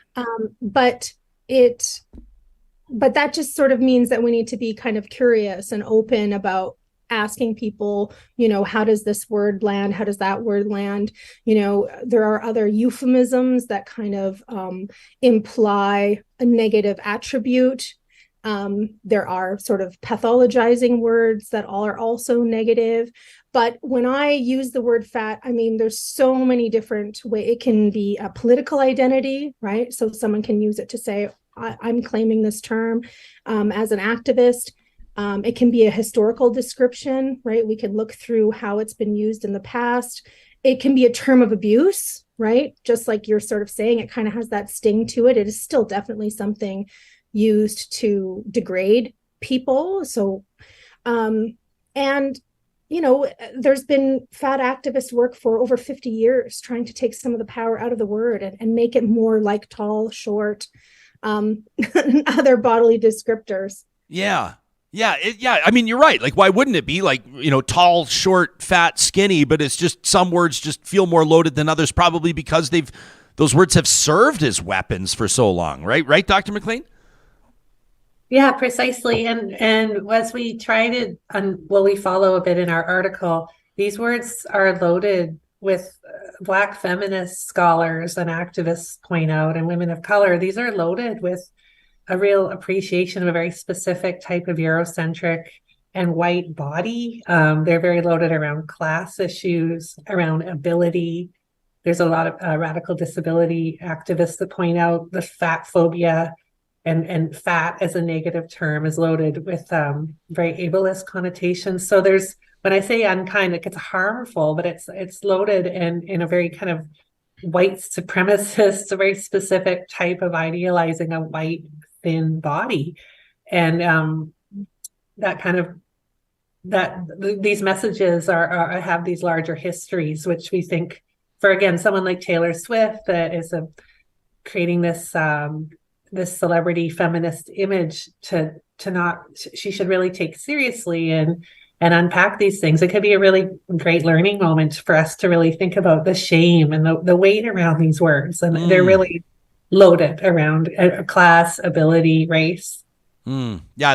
But that just sort of means that we need to be kind of curious and open about asking people, how does this word land? How does that word land? There are other euphemisms that kind of imply a negative attribute. There are sort of pathologizing words that are also negative. But when I use the word fat, I mean, there's so many different ways. It can be a political identity, right? So someone can use it to say, I'm claiming this term as an activist. It can be a historical description, right? We can look through how it's been used in the past. It can be a term of abuse, right? Just like you're sort of saying, it kind of has that sting to it. It is still definitely something used to degrade people. So, there's been fat activist work for over 50 years trying to take some of the power out of the word and make it more like tall, short, other bodily descriptors. Yeah. I mean, you're right. Why wouldn't it be tall, short, fat, skinny? But it's just some words just feel more loaded than others, probably because those words have served as weapons for so long, right? Right, Dr. McLean? Yeah, precisely. And as we try to, we follow a bit in our article, these words are loaded with Black feminist scholars and activists point out, and women of color. These are loaded with a real appreciation of a very specific type of Eurocentric and white body. They're very loaded around class issues, around ability. There's a lot of radical disability activists that point out the fatphobia. And fat as a negative term is loaded with very ableist connotations. So when I say unkind, it's harmful, but it's loaded in a very kind of white supremacist, a very specific type of idealizing a white thin body, and these messages have these larger histories, which we think for, again, someone like Taylor Swift that is creating this celebrity feminist image she should really take seriously and unpack these things. It could be a really great learning moment for us to really think about the shame and the weight around these words. And they're really loaded around class, ability, race. Yeah,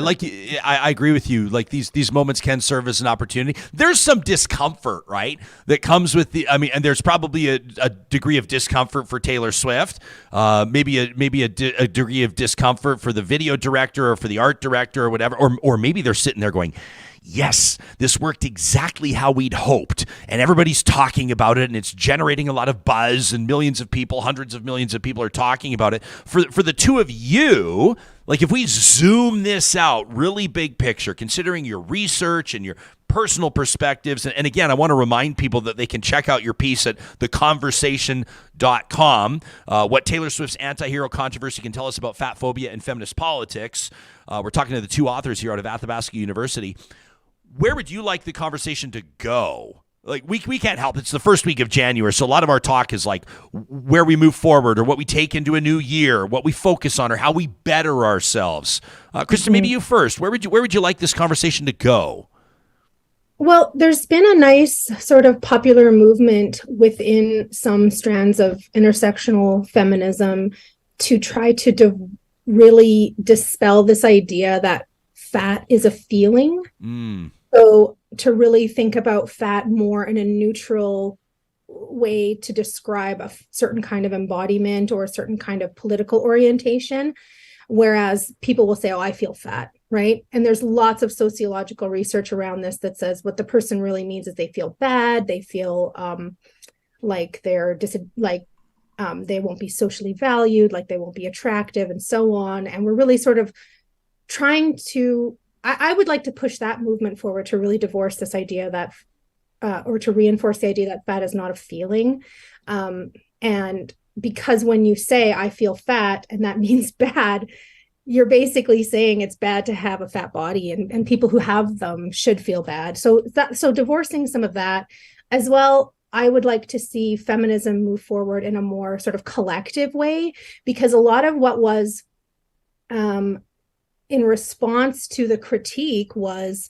I agree with you. Like these moments can serve as an opportunity. There's some discomfort, right, that comes with and there's probably a degree of discomfort for Taylor Swift, maybe a degree of discomfort for the video director or for the art director or whatever, or maybe they're sitting there going, yes, this worked exactly how we'd hoped, and everybody's talking about it, and it's generating a lot of buzz, and millions of people, hundreds of millions of people are talking about it. For the two of you, like if we zoom this out, really big picture, considering your research and your personal perspectives, and again, I want to remind people that they can check out your piece at theconversation.com, what Taylor Swift's anti-hero controversy can tell us about fatphobia and feminist politics. We're talking to the two authors here out of Athabasca University. Where would you like the conversation to go? Like we can't help. It's the first week of January, so a lot of our talk is like where we move forward or what we take into a new year, what we focus on or how we better ourselves. Kristin, maybe you first. Where would you like this conversation to go? Well, there's been a nice sort of popular movement within some strands of intersectional feminism to try to really dispel this idea that fat is a feeling. So to really think about fat more in a neutral way to describe a certain kind of embodiment or a certain kind of political orientation, whereas people will say, oh, I feel fat, right? And there's lots of sociological research around this that says what the person really means is they feel bad, they feel like they're they won't be socially valued, like they won't be attractive and so on. And we're really sort of trying to, I would like to push that movement forward to really divorce this idea that, or to reinforce the idea that fat is not a feeling. And because when you say, I feel fat, and that means bad, you're basically saying it's bad to have a fat body, and people who have them should feel bad. So divorcing some of that as well. I would like to see feminism move forward in a more sort of collective way, because a lot of what was in response to the critique was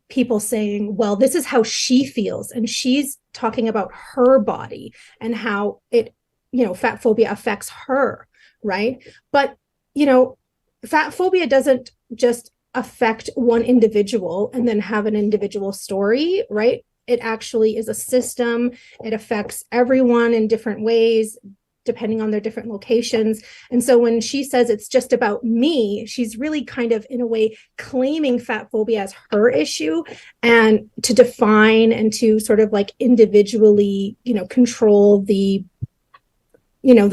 people saying, well, this is how she feels. And she's talking about her body and how it, fat phobia affects her, right? But, fat phobia doesn't just affect one individual and then have an individual story, right? It actually is a system. It affects everyone in different ways, depending on their different locations. And so when she says it's just about me, she's really kind of, in a way, claiming fat phobia as her issue, and to define and to sort of like individually, control the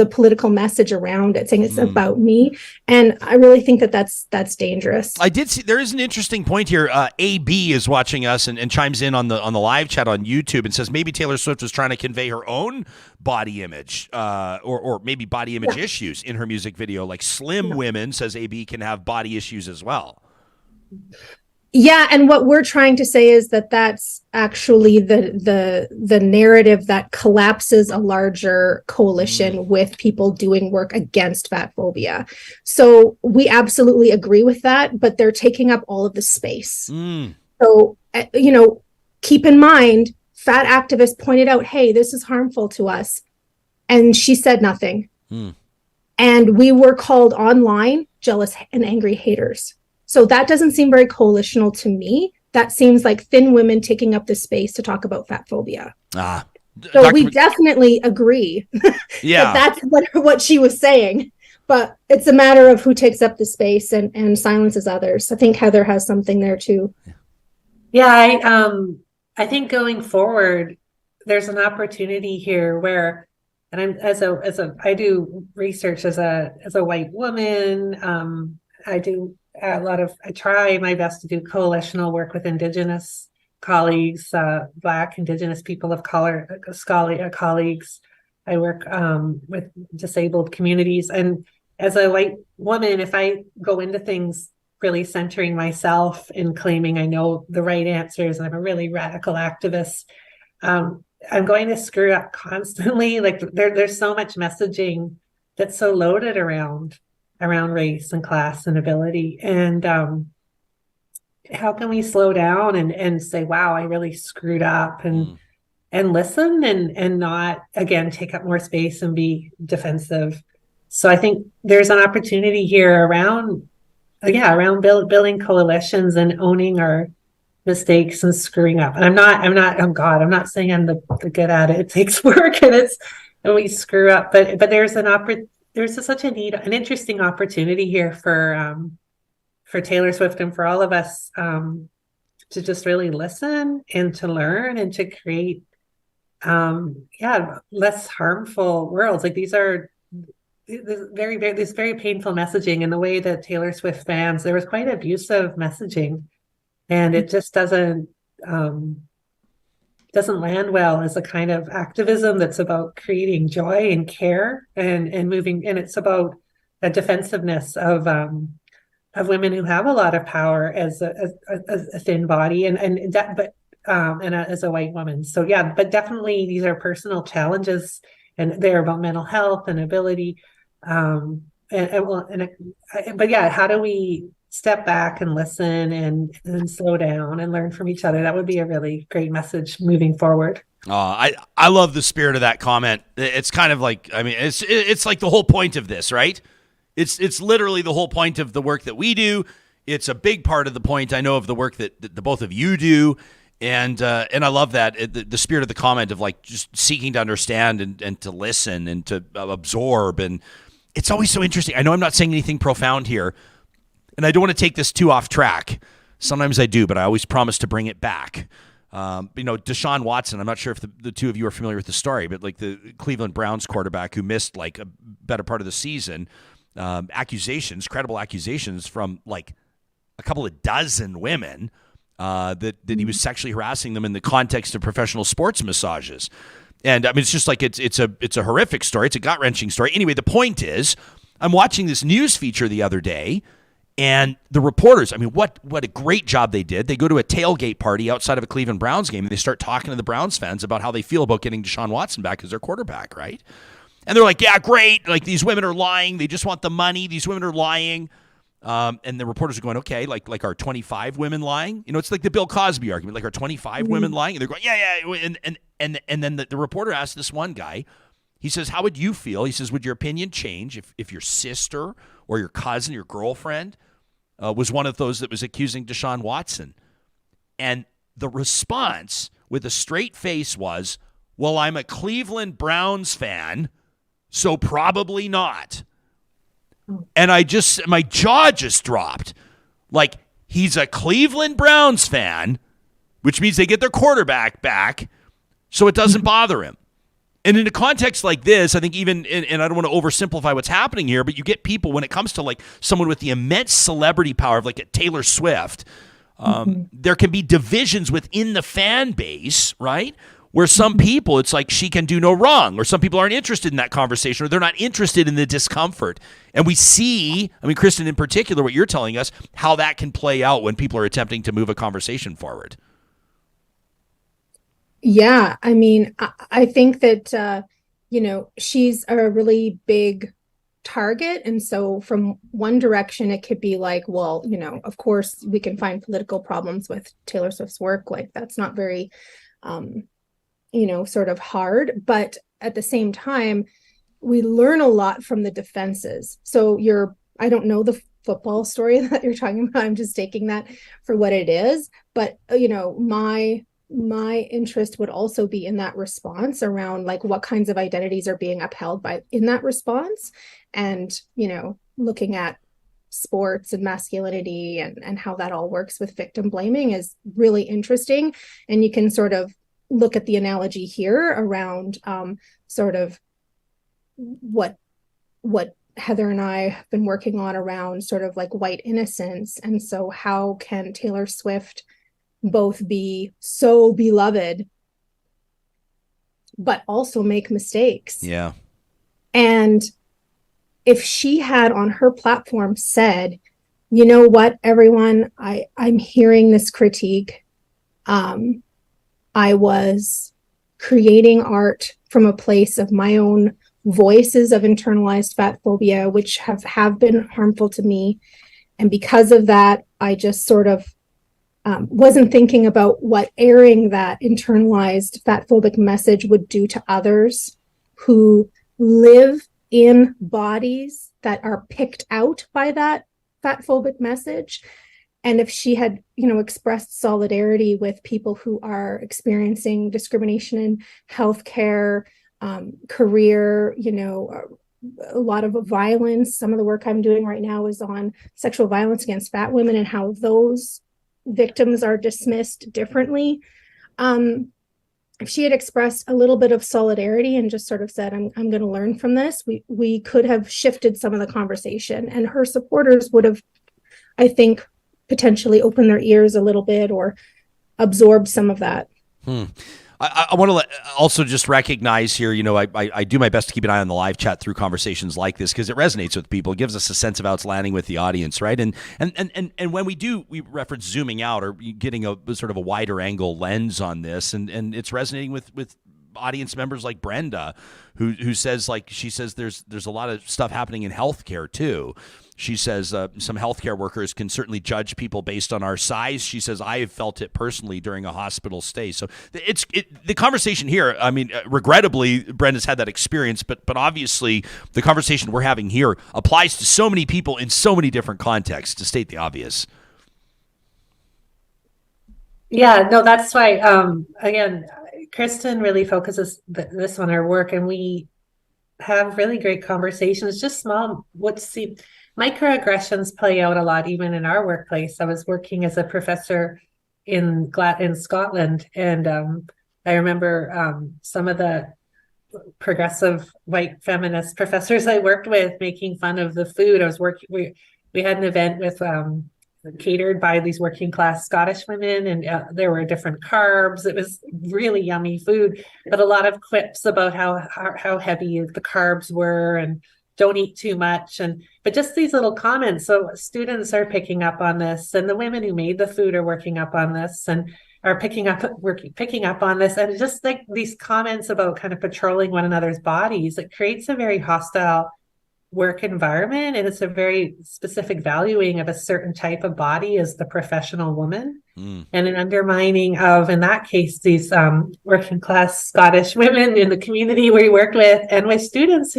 political message around it, saying it's about me. And I really think that that's dangerous. I did see there is an interesting point here. AB is watching us and chimes in on the live chat on YouTube and says maybe Taylor Swift was trying to convey her own body image or maybe body image issues in her music video. Like slim women, says AB, can have body issues as well. Yeah, and what we're trying to say is that that's actually the narrative that collapses a larger coalition with people doing work against fat phobia. So we absolutely agree with that, but they're taking up all of the space. So, keep in mind, fat activists pointed out, hey, this is harmful to us. And she said nothing. And we were called online jealous and angry haters. So that doesn't seem very coalitional to me. That seems like thin women taking up the space to talk about fat phobia. So we definitely agree that that's what she was saying. But it's a matter of who takes up the space and silences others. I think Heather has something there too. Yeah, I think going forward, there's an opportunity here where, and I'm I do research as a white woman. I try my best to do coalitional work with Indigenous colleagues, Black, Indigenous people of color, colleagues. I work with disabled communities. And as a white woman, if I go into things really centering myself and claiming I know the right answers, and I'm a really radical activist, I'm going to screw up constantly. Like there's so much messaging that's so loaded around race and class and ability. And how can we slow down and say, wow, I really screwed up, and listen and not, again, take up more space and be defensive. So I think there's an opportunity here around around building coalitions and owning our mistakes and screwing up. And I'm not saying I'm the good at it. It takes work and we screw up, but there's such an interesting opportunity here for Taylor Swift and for all of us to just really listen and to learn and to create less harmful worlds. Like these are this very painful messaging, and the way that Taylor Swift fans, there was quite abusive messaging, and it just doesn't land well as a kind of activism that's about creating joy and care and moving, and it's about a defensiveness of women who have a lot of power as a thin body and as a white woman. So but definitely these are personal challenges, and they're about mental health and ability. How do we step back and listen and slow down and learn from each other? That would be a really great message moving forward. I love the spirit of that comment. It's kind of like, I mean, it's like the whole point of this, right? It's literally the whole point of the work that we do. It's a big part of the point, I know, of the work that the both of you do. And I love that, the spirit of the comment of like just seeking to understand and to listen and to absorb. And it's always so interesting. I know I'm not saying anything profound here, and I don't want to take this too off track. Sometimes I do, but I always promise to bring it back. Deshaun Watson, I'm not sure if the two of you are familiar with the story, but like the Cleveland Browns quarterback who missed like a better part of the season, credible accusations from like a couple of dozen women that he was sexually harassing them in the context of professional sports massages. And I mean, it's just like it's a horrific story. It's a gut-wrenching story. Anyway, the point is, I'm watching this news feature the other day, and the reporters, I mean, what a great job they did. They go to a tailgate party outside of a Cleveland Browns game, and they start talking to the Browns fans about how they feel about getting Deshaun Watson back as their quarterback, right? And they're like, yeah, great. Like, these women are lying. They just want the money. These women are lying. And the reporters are going, okay, like are 25 women lying? You know, it's like the Bill Cosby argument. Like, are 25 women lying? And they're going, yeah. And then the reporter asked this one guy, he says, how would you feel? He says, would your opinion change if your sister or your cousin, your girlfriend was one of those that was accusing Deshaun Watson? And the response with a straight face was, well, I'm a Cleveland Browns fan, so probably not. And my jaw just dropped. Like, he's a Cleveland Browns fan, which means they get their quarterback back, so it doesn't bother him. And in a context like this, I think even, and I don't want to oversimplify what's happening here, but you get people, when it comes to like someone with the immense celebrity power of like a Taylor Swift, there can be divisions within the fan base, right? Where some people, it's like she can do no wrong, or some people aren't interested in that conversation, or they're not interested in the discomfort. And we see, I mean, Kristin, in particular, what you're telling us, how that can play out when people are attempting to move a conversation forward. Yeah, I mean, I think that, she's a really big target. And so from one direction, it could be like, well, of course, we can find political problems with Taylor Swift's work. Like, that's not very sort of hard. But at the same time, we learn a lot from the defenses. So I don't know the football story that you're talking about. I'm just taking that for what it is. But, my interest would also be in that response around like what kinds of identities are being upheld in that response. And, looking at sports and masculinity and how that all works with victim blaming is really interesting. And you can sort of look at the analogy here around sort of what Heather and I have been working on around sort of like white innocence. And so how can Taylor Swift both be so beloved, but also make mistakes? Yeah. And if she had on her platform said, you know what, everyone, I'm hearing this critique. I was creating art from a place of my own voices of internalized fatphobia, which have been harmful to me. And because of that, I just sort of wasn't thinking about what airing that internalized fatphobic message would do to others who live in bodies that are picked out by that fatphobic message. And if she had, expressed solidarity with people who are experiencing discrimination in healthcare, career, a lot of violence. Some of the work I'm doing right now is on sexual violence against fat women and how those victims are dismissed differently. If she had expressed a little bit of solidarity and just sort of said, I'm going to learn from this, we could have shifted some of the conversation, and her supporters would have, I think, potentially opened their ears a little bit or absorbed some of that. I want to also just recognize here, I do my best to keep an eye on the live chat through conversations like this because it resonates with people. It gives us a sense of how it's landing with the audience, right? And when we reference zooming out or getting a sort of a wider angle lens on this, and it's resonating with audience members like Brenda, who says, she says there's a lot of stuff happening in healthcare too. She says some healthcare workers can certainly judge people based on our size. She says, I have felt it personally during a hospital stay. So the conversation here, I mean, regrettably, Brenda's had that experience, but obviously the conversation we're having here applies to so many people in so many different contexts, to state the obvious. Yeah, no, that's why, again, Kristin really focuses this on her work, and we have really great conversations, just small, microaggressions play out a lot, even in our workplace. I was working as a professor in Scotland, and I remember some of the progressive white feminist professors I worked with making fun of the food. We had an event with catered by these working class Scottish women, and there were different carbs. It was really yummy food, but a lot of quips about how heavy the carbs were and don't eat too much, but just these little comments. So students are picking up on this, and the women who made the food are working up on this and are picking up on this, and just like these comments about kind of patrolling one another's bodies, it creates a very hostile work environment, and it's a very specific valuing of a certain type of body as the professional woman, and an undermining of, in that case, these working class Scottish women in the community we worked with, and with students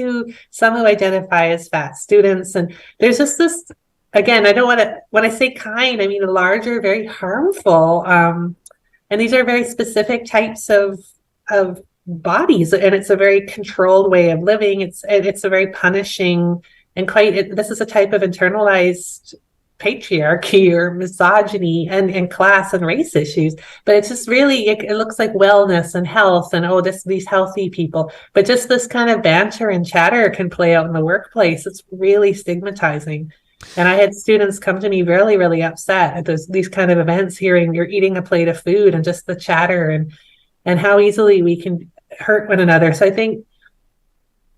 some who identify as fat students. And there's just this, again, I don't want to, when I say kind, I mean larger, very harmful, and these are very specific types of bodies, and it's a very controlled way of living. It's a very punishing and this is a type of internalized patriarchy or misogyny and class and race issues, but it's just really it looks like wellness and health and these healthy people, but just this kind of banter and chatter can play out in the workplace. It's really stigmatizing. And I had students come to me really, really upset at these kind of events, hearing you're eating a plate of food and just the chatter and how easily we can hurt one another. So I think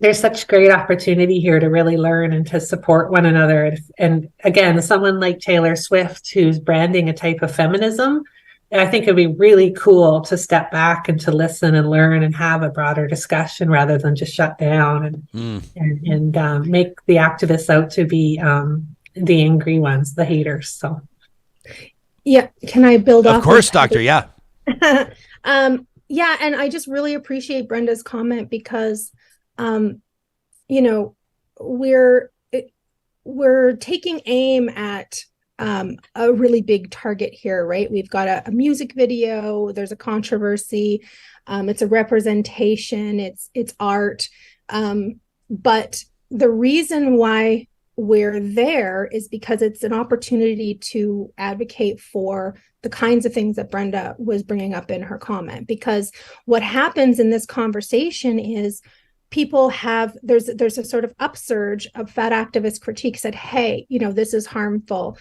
there's such great opportunity here to really learn and to support one another. And again, someone like Taylor Swift, who's branding a type of feminism, I think it'd be really cool to step back and to listen and learn and have a broader discussion rather than just shut down and make the activists out to be the angry ones, the haters. So, yeah, can I build off? Of course, Doctor. Yeah. Yeah, and I just really appreciate Brenda's comment because, we're taking aim at a really big target here, right? We've got a music video. There's a controversy. It's a representation. It's art. But the reason why we're there is because it's an opportunity to advocate for the kinds of things that Brenda was bringing up in her comment. Because what happens in this conversation is people there's a sort of upsurge of fat activist critique said, hey, this is harmful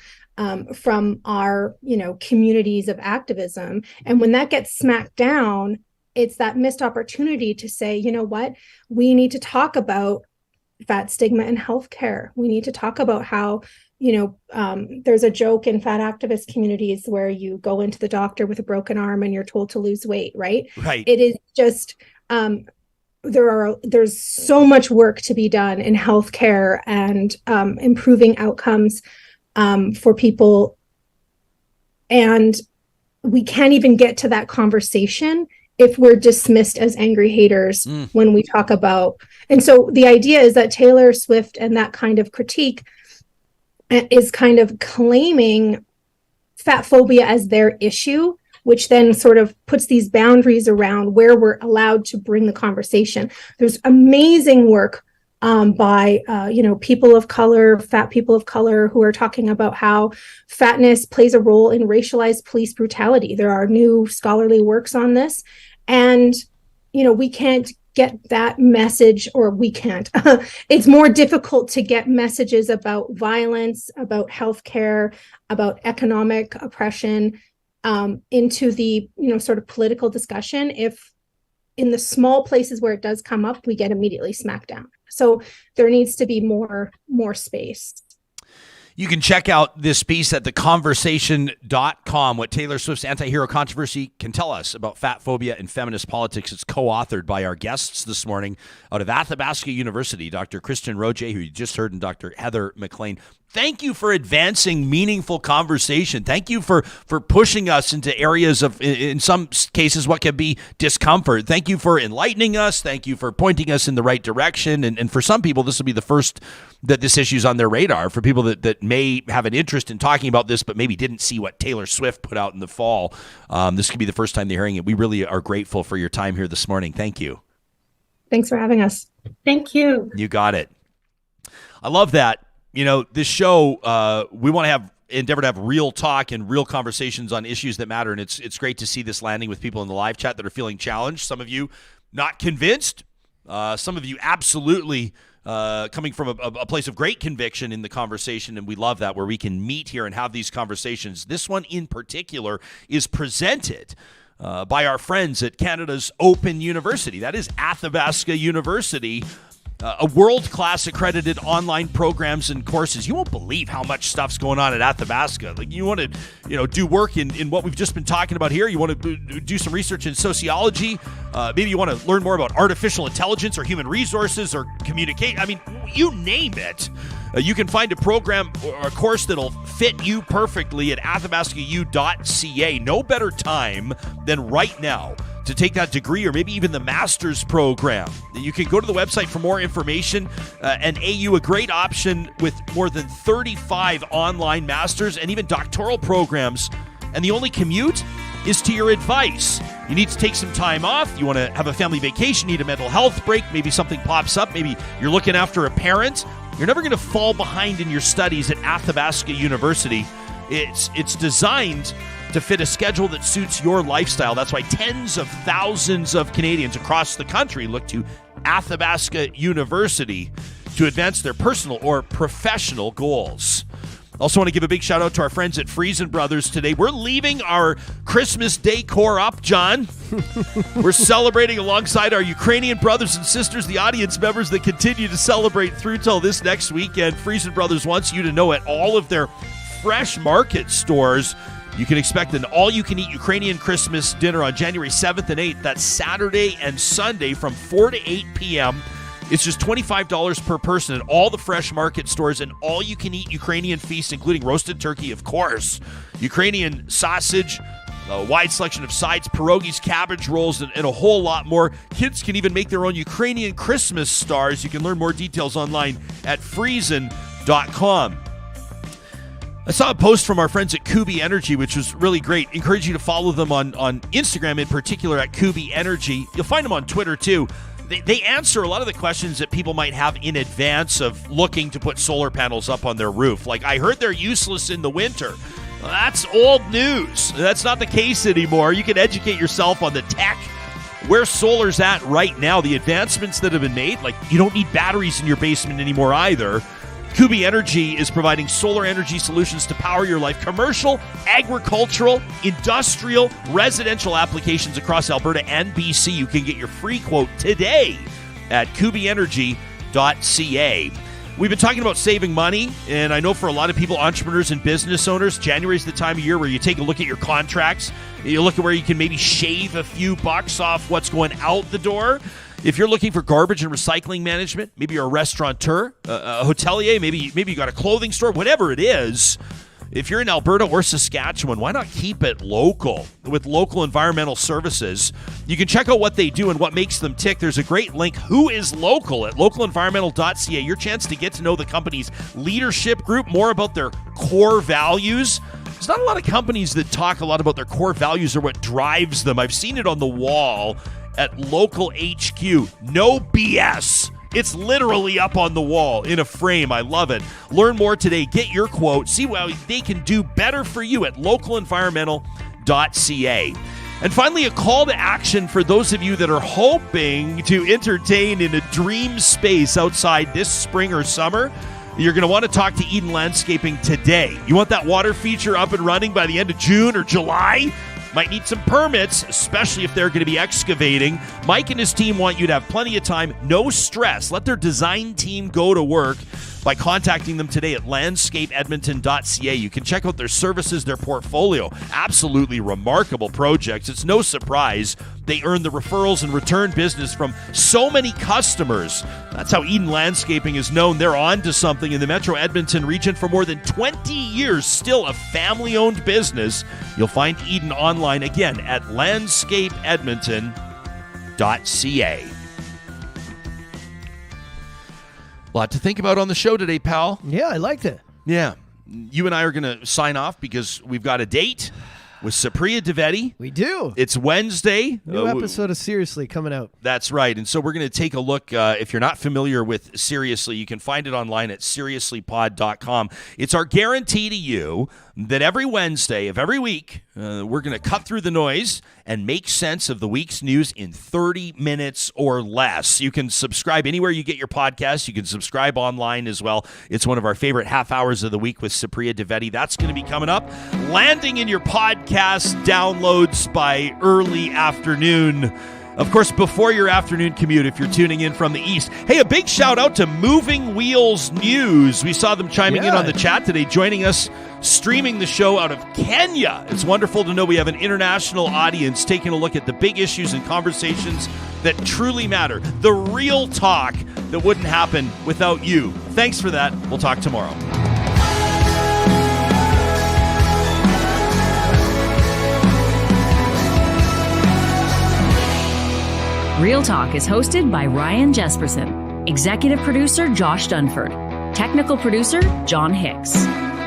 from our, communities of activism. And when that gets smacked down, it's that missed opportunity to say, you know what, we need to talk about fat stigma in healthcare. We need to talk about how, there's a joke in fat activist communities where you go into the doctor with a broken arm and you're told to lose weight, right? Right. It is just, there's so much work to be done in healthcare and improving outcomes for people. And we can't even get to that conversation if we're dismissed as angry haters when we talk about. And so the idea is that Taylor Swift and that kind of critique is kind of claiming fat phobia as their issue, which then sort of puts these boundaries around where we're allowed to bring the conversation. There's amazing work by people of color, fat people of color, who are talking about how fatness plays a role in racialized police brutality. There are new scholarly works on this, and we can't get that message, or we can't. It's more difficult to get messages about violence, about healthcare, about economic oppression into the sort of political discussion if in the small places where it does come up, we get immediately smacked down. So there needs to be more space. You can check out this piece at theconversation.com, what Taylor Swift's anti-hero controversy can tell us about fat phobia and feminist politics. It's co-authored by our guests this morning out of Athabasca University, Dr. Kristin Rodier, who you just heard, and Dr. Heather McLean. Thank you for advancing meaningful conversation. Thank you for pushing us into areas of, in some cases, what can be discomfort. Thank you for enlightening us. Thank you for pointing us in the right direction. And for some people, this will be the first that this issue's on their radar. For people that may have an interest in talking about this, but maybe didn't see what Taylor Swift put out in the fall, this could be the first time they're hearing it. We really are grateful for your time here this morning. Thank you. Thanks for having us. Thank you. You got it. I love that. This show, we want to endeavor to have real talk and real conversations on issues that matter. And it's great to see this landing with people in the live chat that are feeling challenged. Some of you not convinced. Some of you absolutely coming from a place of great conviction in the conversation. And we love that, where we can meet here and have these conversations. This one in particular is presented by our friends at Canada's Open University. That is Athabasca University. A world-class accredited online programs and courses. You won't believe how much stuff's going on at Athabasca. Like, you want to, do work in what we've just been talking about here. You want to do some research in sociology. Maybe you want to learn more about artificial intelligence or human resources or communicate. I mean, you name it. You can find a program or a course that'll fit you perfectly at athabascau.ca. No better time than right now to take that degree, or maybe even the master's program. You can go to the website for more information. And AU, a great option with more than 35 online masters and even doctoral programs. And the only commute is to your advice. You need to take some time off. You want to have a family vacation, need a mental health break. Maybe something pops up. Maybe you're looking after a parent. You're never going to fall behind in your studies at Athabasca University. It's designed to fit a schedule that suits your lifestyle. That's why tens of thousands of Canadians across the country look to Athabasca University to advance their personal or professional goals. Also want to give a big shout out to our friends at Friesen Brothers today. We're leaving our Christmas decor up, John. We're celebrating alongside our Ukrainian brothers and sisters, the audience members that continue to celebrate through till this next weekend. Friesen Brothers wants you to know at all of their fresh market stores, you can expect an all-you-can-eat Ukrainian Christmas dinner on January 7th and 8th. That's Saturday and Sunday from 4 to 8 p.m. It's just $25 per person at all the fresh market stores, and all-you-can-eat Ukrainian feast, including roasted turkey, of course, Ukrainian sausage, a wide selection of sides, pierogies, cabbage rolls, and a whole lot more. Kids can even make their own Ukrainian Christmas stars. You can learn more details online at friesen.com. I saw a post from our friends at Kubi Energy, which was really great. Encourage you to follow them on Instagram, in particular at Kubi Energy. You'll find them on Twitter too. They answer a lot of the questions that people might have in advance of looking to put solar panels up on their roof. Like, I heard they're useless in the winter. Well, that's old news. That's not the case anymore. You can educate yourself on the tech, where solar's at right now, the advancements that have been made. Like, you don't need batteries in your basement anymore either. Kubi Energy is providing solar energy solutions to power your life. Commercial, agricultural, industrial, residential applications across Alberta and BC. You can get your free quote today at kubienergy.ca. We've been talking about saving money, and I know for a lot of people, entrepreneurs and business owners, January is the time of year where you take a look at your contracts. You look at where you can maybe shave a few bucks off what's going out the door. If you're looking for garbage and recycling management, maybe you're a restaurateur, a hotelier, maybe you got a clothing store, whatever it is, If you're in Alberta or Saskatchewan, why not keep it local with local environmental services? You can check out what they do and what makes them tick. There's a great link, Who is Local, at localenvironmental.ca. Your chance to get to know the company's leadership group, more about their core values. There's not a lot of companies that talk a lot about their core values or what drives them. I've seen it on the wall at local HQ. No BS. It's literally up on the wall in a frame. I love it. Learn more today. Get your quote. See how they can do better for you at localenvironmental.ca. And finally, a call to action for those of you that are hoping to entertain in a dream space outside this spring or summer. You're going to want to talk to Eden Landscaping today. You want that water feature up and running by the end of June or July? Might need some permits, especially if they're going to be excavating. Mike and his team want you to have plenty of time, no stress. Let their design team go to work by contacting them today at landscapeedmonton.ca. You can check out their services, their portfolio. Absolutely remarkable projects. It's no surprise they earn the referrals and return business from so many customers. That's how Eden Landscaping is known. They're on to something in the Metro Edmonton region for more than 20 years. Still a family-owned business. You'll find Eden online again at landscapeedmonton.ca. A lot to think about on the show today, pal. Yeah, I liked it. Yeah. You and I are going to sign off because we've got a date with Supriya Dwivedi. We do. It's Wednesday. New episode of Seriously coming out. That's right. And so we're going to take a look. If you're not familiar with Seriously, you can find it online at seriouslypod.com. It's our guarantee to you that every Wednesday of every week, we're going to cut through the noise and make sense of the week's news in 30 minutes or less. You can subscribe anywhere you get your podcasts. You can subscribe online as well. It's one of our favorite half hours of the week with Supriya Dwivedi. That's going to be coming up. Landing in your podcast downloads by early afternoon. Of course, before your afternoon commute, if you're tuning in from the east. Hey, a big shout out to Moving Wheels News. We saw them chiming in on the chat today, joining us, streaming the show out of Kenya. It's wonderful to know we have an international audience taking a look at the big issues and conversations that truly matter. The real talk that wouldn't happen without you. Thanks for that. We'll talk tomorrow. Real Talk is hosted by Ryan Jesperson, executive producer Josh Dunford, technical producer John Hicks,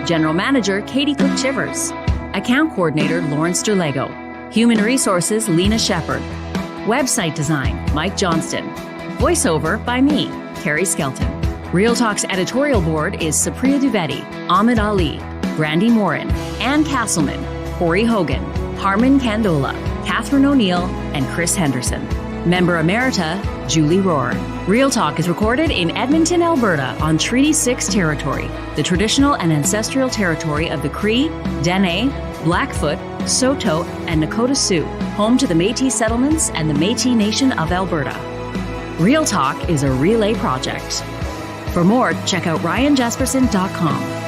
general manager Katie Cook-Chivers, account coordinator Lawrence Derlego, human resources Lena Shepard, website design Mike Johnston, voiceover by me, Carrie Skelton. Real Talk's editorial board is Supriya Dwivedi, Ahmed Ali, Brandy Morin, Ann Castleman, Corey Hogan, Harmon Candola, Catherine O'Neill, and Chris Henderson. Member Emerita, Julie Rohr. Real Talk is recorded in Edmonton, Alberta on Treaty 6 territory, the traditional and ancestral territory of the Cree, Dene, Blackfoot, Saulteaux, and Nakota Sioux, home to the Métis settlements and the Métis Nation of Alberta. Real Talk is a relay project. For more, check out ryanjesperson.com.